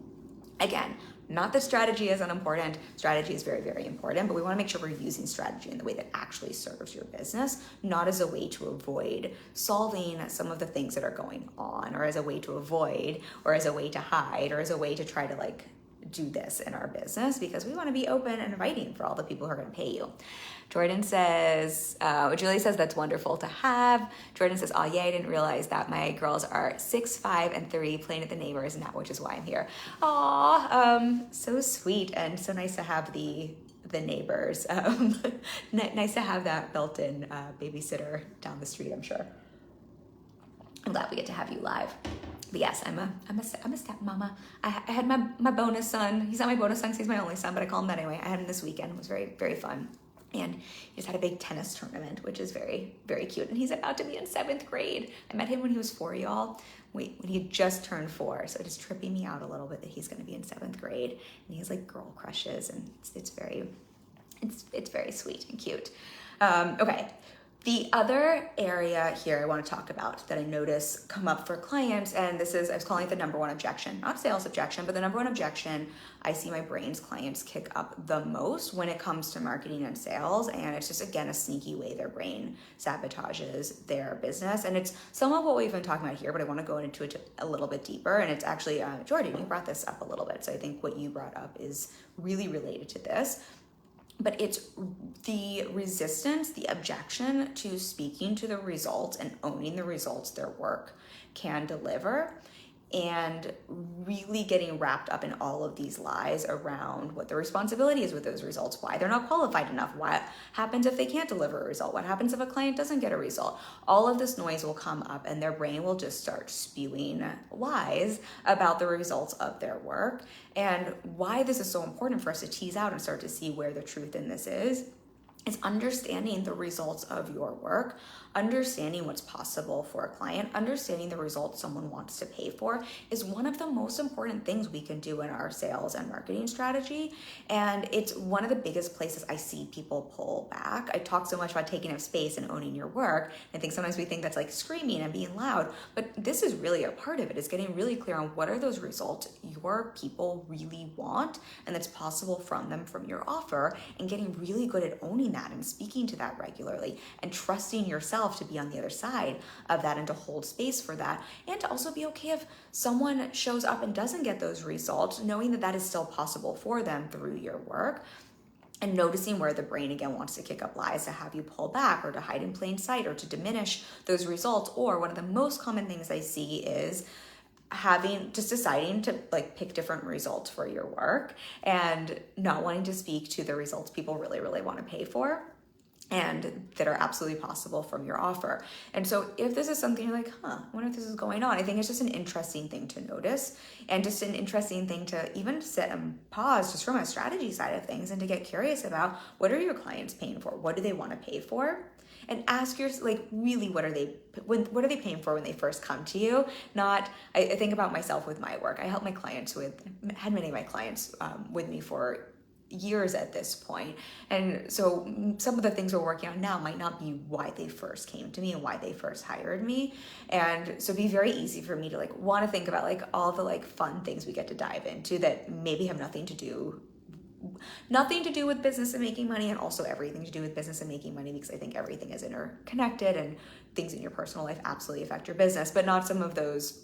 [SPEAKER 1] Again, not that strategy isn't important. Strategy is very, very important, but we want to make sure we're using strategy in the way that actually serves your business, not as a way to avoid solving some of the things that are going on, or as a way to avoid, or as a way to hide, or as a way to try to like do this in our business, because we want to be open and inviting for all the people who are going to pay you. Jordan says, Julie says, that's wonderful to have. Jordan says, oh yay, I didn't realize that my girls are 6, 5, and 3 playing at the neighbors now, which is why I'm here. Aw, so sweet, and so nice to have the neighbors. Nice to have that built-in babysitter down the street, I'm sure. I'm glad we get to have you live. But yes, I'm a stepmama. I had my bonus son. He's not my bonus son because he's my only son, but I call him that anyway. I had him this weekend. It was very, very fun. And he just had a big tennis tournament, which is very, very cute. And he's about to be in 7th grade. I met him when he was 4, y'all. When he had just turned 4. So it's tripping me out a little bit that he's going to be in 7th grade. And he has like girl crushes, and it's very sweet and cute. Okay. The other area here I want to talk about that I notice come up for clients, and this is, I was calling it the number one objection, not sales objection, but the number one objection I see my brain's clients kick up the most when it comes to marketing and sales. And it's just, again, a sneaky way their brain sabotages their business. And it's some of what we've been talking about here, but I want to go into it a little bit deeper. And it's actually, Jordan, you brought this up a little bit. So I think what you brought up is really related to this. But it's the resistance, the objection to speaking to the results and owning the results their work can deliver, and really getting wrapped up in all of these lies around what the responsibility is with those results, why they're not qualified enough, what happens if they can't deliver a result, what happens if a client doesn't get a result. All of this noise will come up, and their brain will just start spewing lies about the results of their work. And why this is so important for us to tease out and start to see where the truth in this is is understanding the results of your work, understanding what's possible for a client, understanding the results someone wants to pay for is one of the most important things we can do in our sales and marketing strategy. And it's one of the biggest places I see people pull back. I talk so much about taking up space and owning your work. I think sometimes we think that's like screaming and being loud, but this is really a part of it. It's getting really clear on what are those results your people really want and that's possible from them, from your offer, and getting really good at owning that and speaking to that regularly and trusting yourself to be on the other side of that and to hold space for that, and to also be okay if someone shows up and doesn't get those results, knowing that that is still possible for them through your work. And noticing where the brain again wants to kick up lies to have you pull back or to hide in plain sight or to diminish those results. Or one of the most common things I see is deciding to like pick different results for your work and not wanting to speak to the results people really, really want to pay for and that are absolutely possible from your offer. And so if this is something you're like, I wonder if this is going on, I think it's just an interesting thing to notice and just an interesting thing to even sit and pause just from a strategy side of things and to get curious about what are your clients paying for? What do they want to pay for? And ask yourself, like, really, what are they paying for when they first come to you? Not, I think about myself with my work. I help my clients had many of my clients with me for years at this point. And so some of the things we're working on now might not be why they first came to me and why they first hired me. And so it'd be very easy for me to like want to think about like all the like fun things we get to dive into that maybe have nothing to do with business and making money, and also everything to do with business and making money, because I think everything is interconnected and things in your personal life absolutely affect your business, but not some of those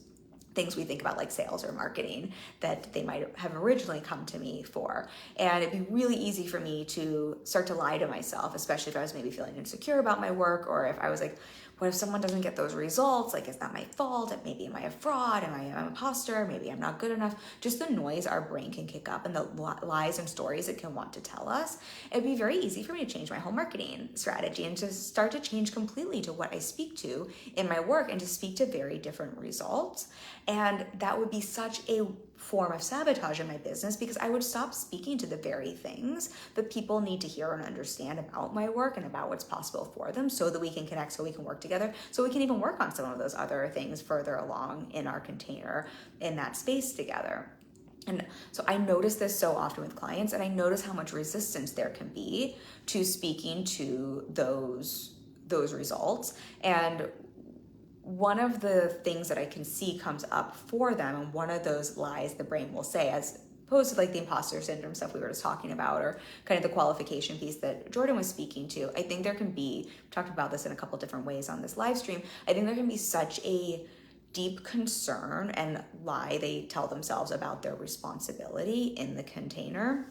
[SPEAKER 1] things we think about like sales or marketing that they might have originally come to me for. And it'd be really easy for me to start to lie to myself, especially if I was maybe feeling insecure about my work, or if I was like, what if someone doesn't get those results? Like, is that my fault? Maybe am I a fraud? Am I an imposter? Maybe I'm not good enough. Just the noise our brain can kick up and the lies and stories it can want to tell us. It'd be very easy for me to change my whole marketing strategy and to start to change completely to what I speak to in my work and to speak to very different results. And that would be such a form of sabotage in my business, because I would stop speaking to the very things that people need to hear and understand about my work and about what's possible for them, so that we can connect, so we can work together, so we can even work on some of those other things further along in our container in that space together. And so I notice this so often with clients, and I notice how much resistance there can be to speaking to those results. And one of the things that I can see comes up for them, and one of those lies the brain will say, as opposed to like the imposter syndrome stuff we were just talking about, or kind of the qualification piece that Jordan was speaking to, I think there can be, we talked about this in a couple different ways on this live stream, I think there can be such a deep concern and lie they tell themselves about their responsibility in the container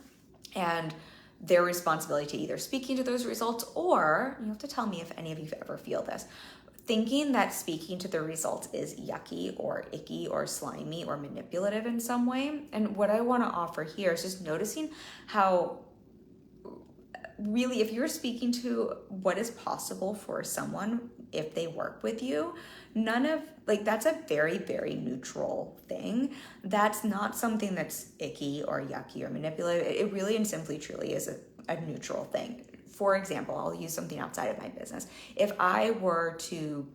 [SPEAKER 1] and their responsibility to either speaking to those results, or you have to tell me if any of you ever feel this, thinking that speaking to the results is yucky or icky or slimy or manipulative in some way. And what I want to offer here is just noticing how really, if you're speaking to what is possible for someone if they work with you, that's a very, very neutral thing. That's not something that's icky or yucky or manipulative. It really and simply truly is a neutral thing. For example, I'll use something outside of my business. If I were to,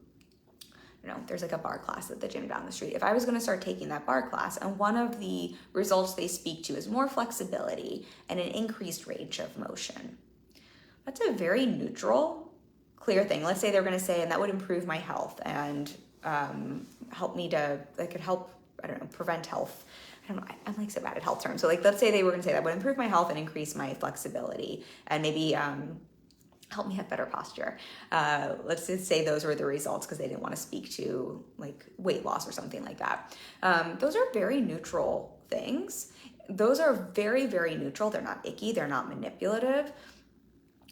[SPEAKER 1] there's like a bar class at the gym down the street. If I was going to start taking that bar class, and one of the results they speak to is more flexibility and an increased range of motion, that's a very neutral, clear thing. Let's say they're going to say, and that would improve my health and prevent health. I'm like so bad at health terms. So like, let's say they were going to say that would improve my health and increase my flexibility and maybe help me have better posture. Let's just say those were the results, because they didn't want to speak to like weight loss or something like that. Those are very neutral things. Those are very, very neutral. They're not icky. They're not manipulative.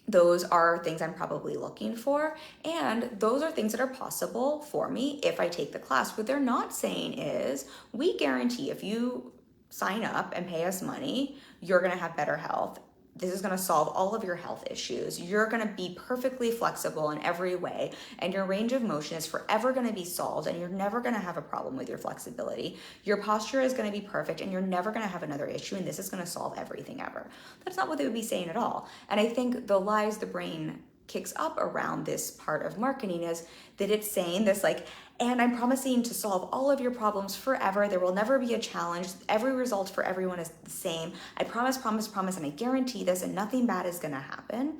[SPEAKER 1] Those are things I'm probably looking for, and those are things that are possible for me if I take the class. What they're not saying is, we guarantee if you sign up and pay us money, you're going to have better health this is going to solve all of your health issues. You're going to be perfectly flexible in every way, and your range of motion is forever going to be solved, and you're never going to have a problem with your flexibility. Your posture is going to be perfect, and you're never going to have another issue, and this is going to solve everything ever. That's not what they would be saying at all. And I think the lies the brain kicks up around this part of marketing is that it's saying this like, and I'm promising to solve all of your problems forever. There will never be a challenge. Every result for everyone is the same. I promise, promise, promise, and I guarantee this, and nothing bad is gonna happen.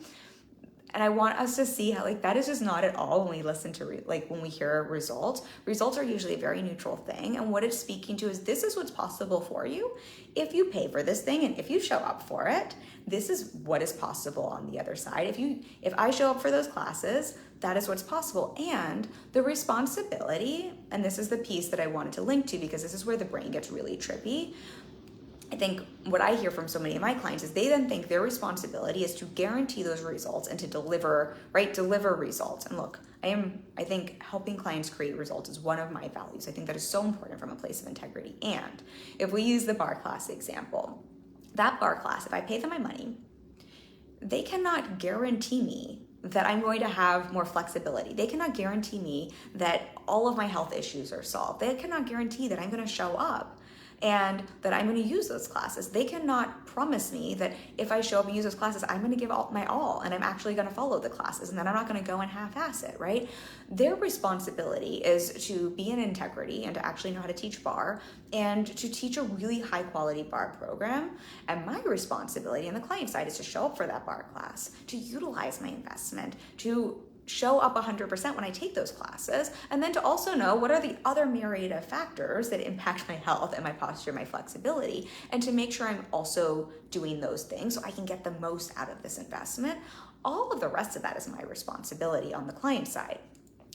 [SPEAKER 1] And I want us to see how like that is just not at all when we listen to when we hear results. Results are usually a very neutral thing, and what it's speaking to is this is what's possible for you if you pay for this thing and if you show up for it. This is what is possible on the other side. If I show up for those classes, that is what's possible. And the responsibility, and this is the piece that I wanted to link to because this is where the brain gets really trippy. I think what I hear from so many of my clients is they then think their responsibility is to guarantee those results and to deliver results. And look, I think helping clients create results is one of my values. I think that is so important from a place of integrity. And if we use the bar class example, that bar class, if I pay them my money, they cannot guarantee me that I'm going to have more flexibility. They cannot guarantee me that all of my health issues are solved. They cannot guarantee that I'm going to show up and that I'm going to use those classes. They cannot promise me that if I show up and use those classes, I'm going to give my all and I'm actually going to follow the classes and then I'm not going to go and half-ass it, right? Their responsibility is to be in integrity and to actually know how to teach bar and to teach a really high quality bar program. And my responsibility on the client side is to show up for that bar class, to utilize my investment, to show up 100% when I take those classes, and then to also know what are the other myriad of factors that impact my health and my posture, my flexibility, and to make sure I'm also doing those things so I can get the most out of this investment. All of the rest of that is my responsibility on the client side.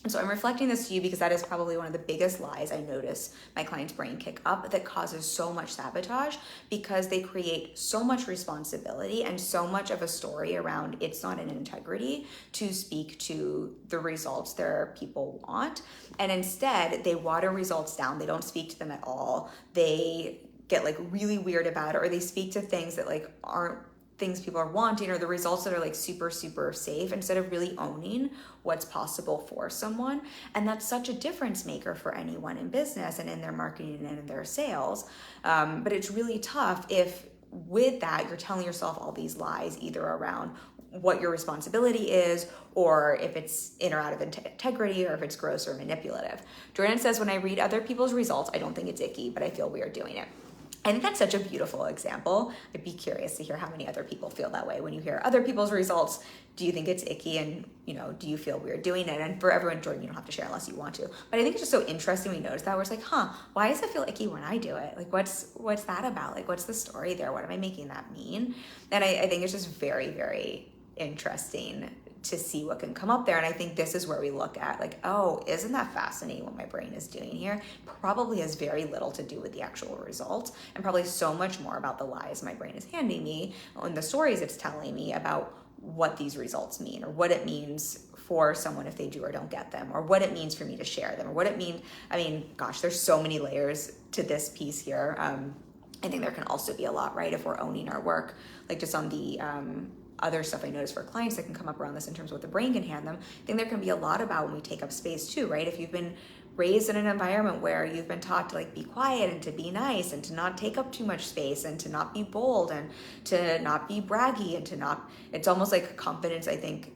[SPEAKER 1] And so I'm reflecting this to you because that is probably one of the biggest lies I notice my client's brain kick up that causes so much sabotage because they create so much responsibility and so much of a story around it's not in integrity to speak to the results their people want. And instead they water results down. They don't speak to them at all. They get like really weird about it, or they speak to things that like aren't things people are wanting, or the results that are like super, super safe, instead of really owning what's possible for someone. And that's such a difference maker for anyone in business and in their marketing and in their sales. But it's really tough if with that you're telling yourself all these lies, either around what your responsibility is, or if it's in or out of integrity, or if it's gross or manipulative. Jordan says, when I read other people's results, I don't think it's icky, but I feel weird doing it. I think that's such a beautiful example. I'd be curious to hear how many other people feel that way. When you hear other people's results, do you think it's icky, and do you feel weird doing it? And for everyone, Jordan, you don't have to share unless you want to. But I think it's just so interesting we notice that. We're just like, why does it feel icky when I do it? Like, what's that about? Like, what's the story there? What am I making that mean? And I think it's just very, very interesting to see what can come up there. And I think this is where we look at like, oh, isn't that fascinating what my brain is doing here? Probably has very little to do with the actual results, and probably so much more about the lies my brain is handing me and the stories it's telling me about what these results mean, or what it means for someone if they do or don't get them, or what it means for me to share them, or what it means. I mean, gosh, there's so many layers to this piece here. I think there can also be a lot, right, if we're owning our work, like just on the other stuff I notice for clients that can come up around this in terms of what the brain can hand them. I think there can be a lot about when we take up space too, right? If you've been raised in an environment where you've been taught to like be quiet and to be nice and to not take up too much space and to not be bold and to not be braggy and to not, it's almost like confidence, I think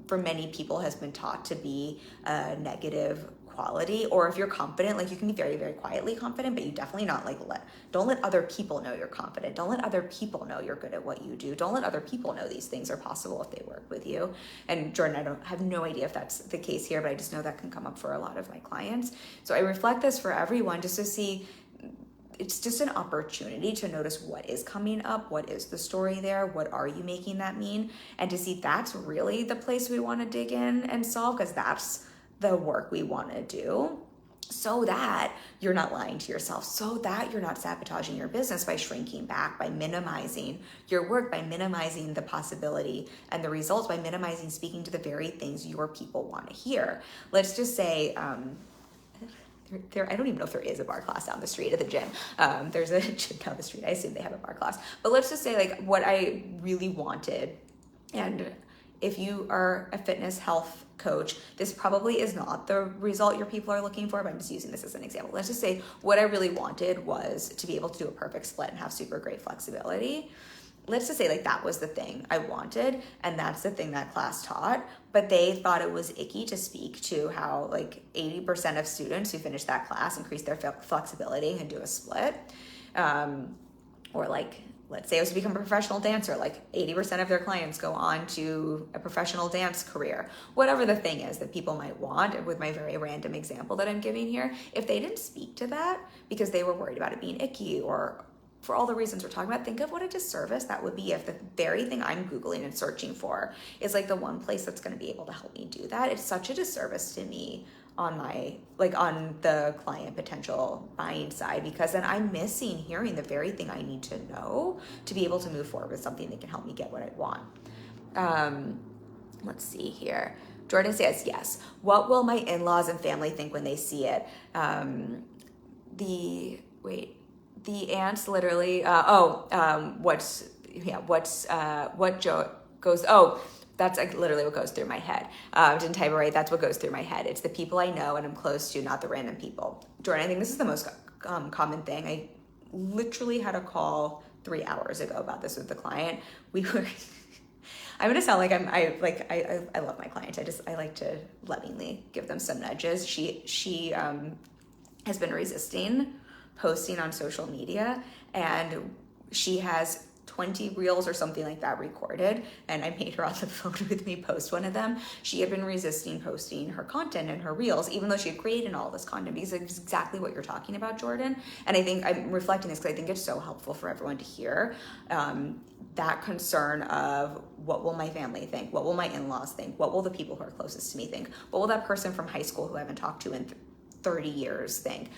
[SPEAKER 1] for many people has been taught to be a negative quality. Or if you're confident, like you can be very, very quietly confident, but you definitely not like don't let other people know you're confident. Don't let other people know you're good at what you do. Don't let other people know these things are possible if they work with you. And Jordan, I have no idea if that's the case here, but I just know that can come up for a lot of my clients. So I reflect this for everyone just to see, it's just an opportunity to notice what is coming up, what is the story there, what are you making that mean, and to see that's really the place we want to dig in and solve, because that's the work we want to do, so that you're not lying to yourself, so that you're not sabotaging your business by shrinking back, by minimizing your work, by minimizing the possibility and the results, by minimizing speaking to the very things your people want to hear. Let's just say, I don't even know if there is a bar class down the street at the gym. There's a gym down the street. I assume they have a bar class. But let's just say like what I really wanted, and if you are a fitness health coach, this probably is not the result your people are looking for, but I'm just using this as an example. Let's just say what I really wanted was to be able to do a perfect split and have super great flexibility. Let's just say like that was the thing I wanted, and that's the thing that class taught, but they thought it was icky to speak to how like 80% of students who finish that class increase their flexibility and do a split. Or like, let's say I was to become a professional dancer, like 80% of their clients go on to a professional dance career. Whatever the thing is that people might want, with my very random example that I'm giving here, if they didn't speak to that because they were worried about it being icky or for all the reasons we're talking about, think of what a disservice that would be if the very thing I'm Googling and searching for is like the one place that's going to be able to help me do that. It's such a disservice to me on my, like on the client potential buying side, because then I'm missing hearing the very thing I need to know to be able to move forward with something that can help me get what I want. Let's see here. Jordan says, yes. What will my in-laws and family think when they see it? The ants literally, that's like literally what goes through my head. Didn't type it right. That's what goes through my head. It's the people I know and I'm close to, not the random people. Jordan, I think this is the most common thing. I literally had a call 3 hours ago about this with the client. I'm gonna sound like I love my clients. I like to lovingly give them some nudges. She has been resisting posting on social media, and she has 20 reels or something like that recorded, and I made her on the phone with me post one of them. She had been resisting posting her content and her reels, even though she had created all this content, because it's exactly what you're talking about, Jordan. And I think I'm reflecting this because I think it's so helpful for everyone to hear that concern of what will my family think? What will my in-laws think? What will the people who are closest to me think? What will that person from high school who I haven't talked to in 30 years think?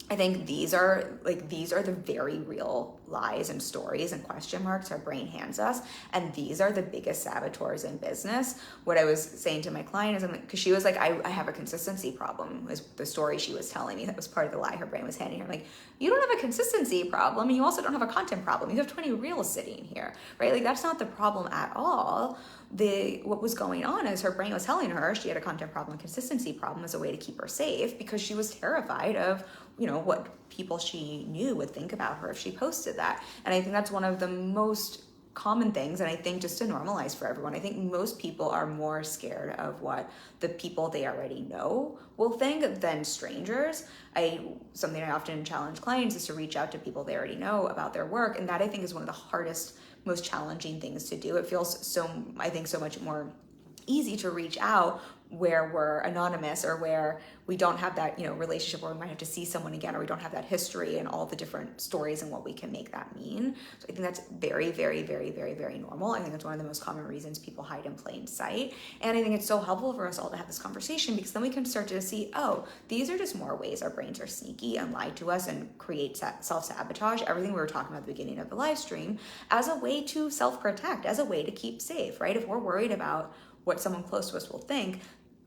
[SPEAKER 1] I think these are the very real lies and stories and question marks our brain hands us. And these are the biggest saboteurs in business. What I was saying to my client is, because she was like, I have a consistency problem, was the story she was telling me. That was part of the lie her brain was handing her. I'm like, you don't have a consistency problem, and you also don't have a content problem. You have 20 reels sitting here, right? Like, that's not the problem at all. What was going on is her brain was telling her she had a content problem, a consistency problem, as a way to keep her safe, because she was terrified of, what people she knew would think about her if she posted that. And I think that's one of the most common things, and I think just to normalize for everyone, I think most people are more scared of what the people they already know will think than strangers. Something I often challenge clients is to reach out to people they already know about their work, and that I think is one of the hardest, most challenging things to do. It feels so much more easy to reach out where we're anonymous, or where we don't have that, relationship where we might have to see someone again, or we don't have that history and all the different stories and what we can make that mean. So I think that's very, very, very, very, very normal. I think it's one of the most common reasons people hide in plain sight. And I think it's so helpful for us all to have this conversation, because then we can start to see, these are just more ways our brains are sneaky and lie to us and create self-sabotage, everything we were talking about at the beginning of the live stream, as a way to self-protect, as a way to keep safe, right? If we're worried about what someone close to us will think,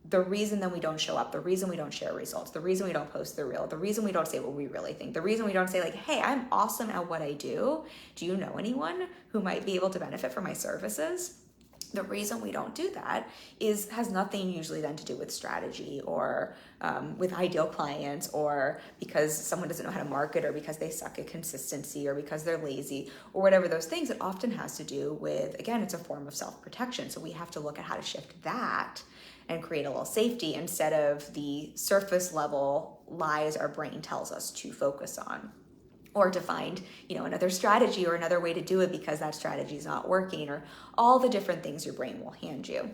[SPEAKER 1] the reason that we don't show up, the reason we don't share results, the reason we don't post the reel, the reason we don't say what we really think, the reason we don't say like, hey, I'm awesome at what I do. Do you know anyone who might be able to benefit from my services? The reason we don't do that has nothing usually then to do with strategy, or with ideal clients, or because someone doesn't know how to market, or because they suck at consistency, or because they're lazy, or whatever those things. It often has to do with, again, it's a form of self-protection. So we have to look at how to shift that and create a little safety, instead of the surface level lies our brain tells us to focus on, or to find, another strategy or another way to do it because that strategy is not working, or all the different things your brain will hand you.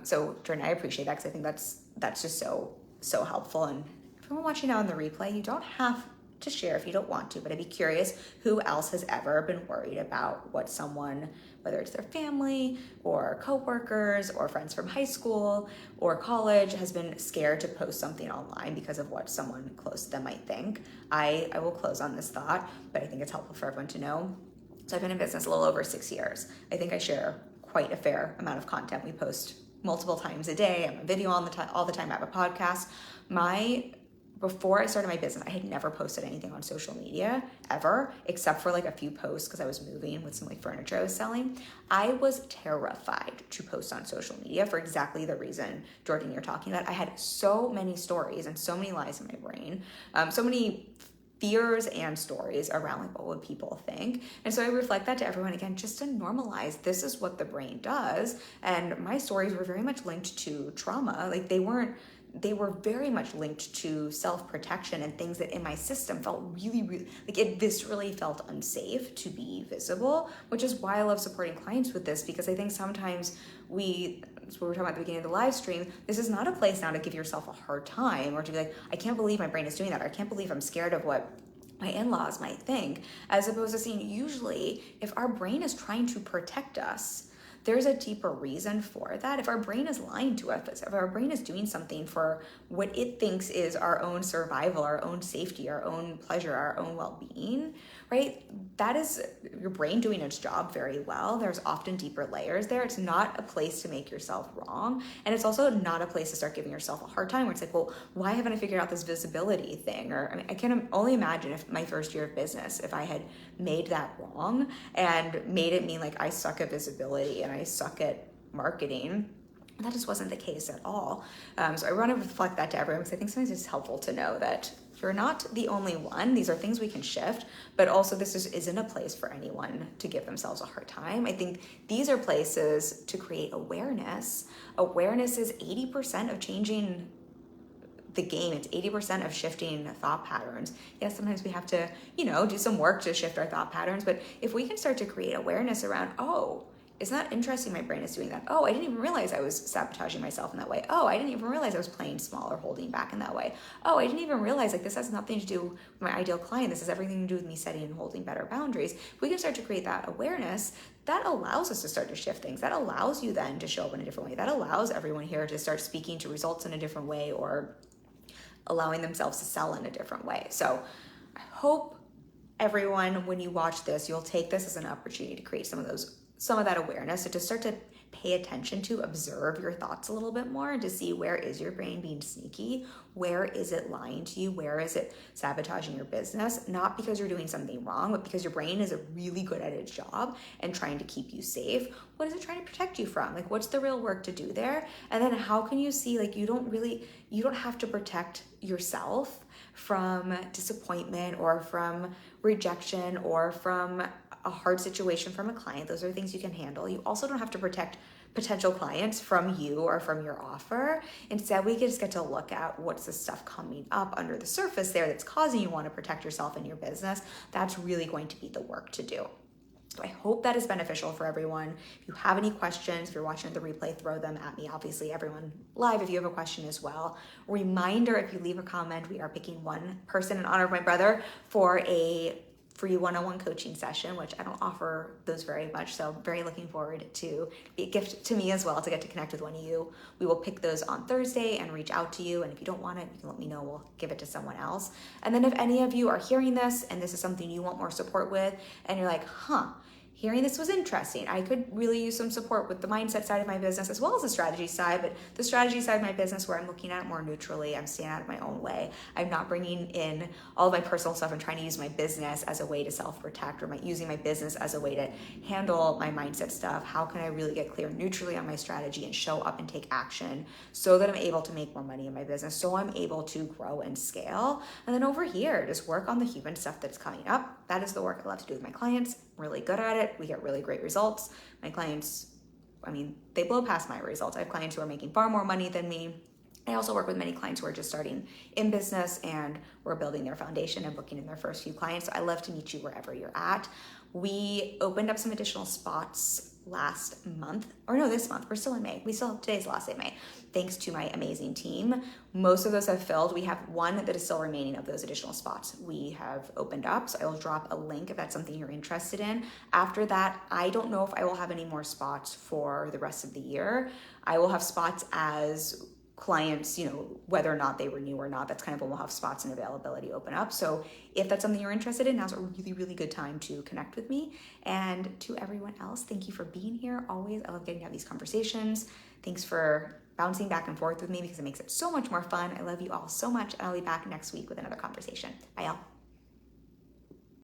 [SPEAKER 1] So Jordan, I appreciate that, because I think that's just so helpful. And if everyone watching now on the replay, you don't have to share if you don't want to, but I'd be curious who else has ever been worried about what someone, whether it's their family or coworkers or friends from high school or college, has been scared to post something online because of what someone close to them might think. I will close on this thought, but I think it's helpful for everyone to know. So I've been in business a little over 6 years. I think I share quite a fair amount of content. We post multiple times a day. I'm on video all the time. I have a podcast. My before I started my business, I had never posted anything on social media ever, except for like a few posts because I was moving with some like furniture I was selling. I was terrified to post on social media for exactly the reason, Jordan, you're talking about. I had so many stories and so many lies in my brain, so many fears and stories around like, what would people think? And so I reflect that to everyone again, just to normalize this is what the brain does. And my stories were very much linked to trauma. Like they were very much linked to self-protection and things that in my system felt really, like it viscerally felt unsafe to be visible, which is why I love supporting clients with this, because I think sometimes that's what we were talking about at the beginning of the live stream, this is not a place now to give yourself a hard time or to be like, I can't believe my brain is doing that, or I can't believe I'm scared of what my in-laws might think, as opposed to seeing usually if our brain is trying to protect us, there's a deeper reason for that. If our brain is lying to us, if our brain is doing something for what it thinks is our own survival, our own safety, our own pleasure, our own well-being, right? That is your brain doing its job very well. There's often deeper layers there. It's not a place to make yourself wrong. And it's also not a place to start giving yourself a hard time where it's like, well, why haven't I figured out this visibility thing? Or I mean, I can only imagine if my first year of business, if I had made that wrong and made it mean like I suck at visibility and I suck at marketing. That just wasn't the case at all. So I want to reflect that to everyone because I think sometimes it's helpful to know that you're not the only one. These are things we can shift, but also this isn't a place for anyone to give themselves a hard time. I think these are places to create awareness. Awareness is 80% of changing the game. It's 80% of shifting thought patterns. Yes, sometimes we have to, do some work to shift our thought patterns, but if we can start to create awareness around, oh, it's not interesting my brain is doing that. Oh, I didn't even realize I was sabotaging myself in that way. Oh, I didn't even realize I was playing small or holding back in that way. Oh, I didn't even realize like this has nothing to do with my ideal client. This has everything to do with me setting and holding better boundaries. If we can start to create that awareness, that allows us to start to shift things. That allows you then to show up in a different way. That allows everyone here to start speaking to results in a different way or allowing themselves to sell in a different way. So I hope everyone, when you watch this, you'll take this as an opportunity to create some of that awareness, so to start to pay attention to, observe your thoughts a little bit more and to see where is your brain being sneaky, where is it lying to you, where is it sabotaging your business, not because you're doing something wrong, but because your brain is really good at its job and trying to keep you safe. What is it trying to protect you from? Like, what's the real work to do there? And then how can you see, like, you don't have to protect yourself from disappointment or from rejection or from a hard situation from a client. Those are things you can handle. You also don't have to protect potential clients from you or from your offer. Instead, we just get to look at what's the stuff coming up under the surface there that's causing you want to protect yourself and your business. That's really going to be the work to do. So I hope that is beneficial for everyone. If you have any questions, if you're watching the replay, throw them at me. Obviously, everyone live, if you have a question as well. Reminder, if you leave a comment, we are picking one person in honor of my brother for a free one-on-one coaching session, which I don't offer those very much. So I'm very looking forward to be a gift to me as well to get to connect with one of you. We will pick those on Thursday and reach out to you. And if you don't want it, you can let me know. We'll give it to someone else. And then if any of you are hearing this and this is something you want more support with, and you're like, hearing this was interesting. I could really use some support with the mindset side of my business as well as the strategy side, but the strategy side of my business where I'm looking at it more neutrally, I'm staying out of my own way. I'm not bringing in all of my personal stuff and trying to use my business as a way to self-protect or using my business as a way to handle my mindset stuff. How can I really get clear neutrally on my strategy and show up and take action so that I'm able to make more money in my business, so I'm able to grow and scale? And then over here, just work on the human stuff that's coming up. That is the work I love to do with my clients. I'm really good at it. We get really great results. My clients, they blow past my results. I have clients who are making far more money than me. I also work with many clients who are just starting in business and we're building their foundation and booking in their first few clients. So I love to meet you wherever you're at. We opened up some additional spots this month. We're still in May. Today's the last day of May. Thanks to my amazing team. Most of those have filled. We have one that is still remaining of those additional spots we have opened up. So I will drop a link if that's something you're interested in. After that, I don't know if I will have any more spots for the rest of the year. I will have spots as clients, whether or not they renew or not. That's kind of when we'll have spots and availability open up. So if that's something you're interested in, now's a really, really good time to connect with me. And to everyone else, thank you for being here. Always, I love getting to have these conversations. Thanks for bouncing back and forth with me because it makes it so much more fun. I love you all so much, and I'll be back next week with another conversation. Bye, y'all.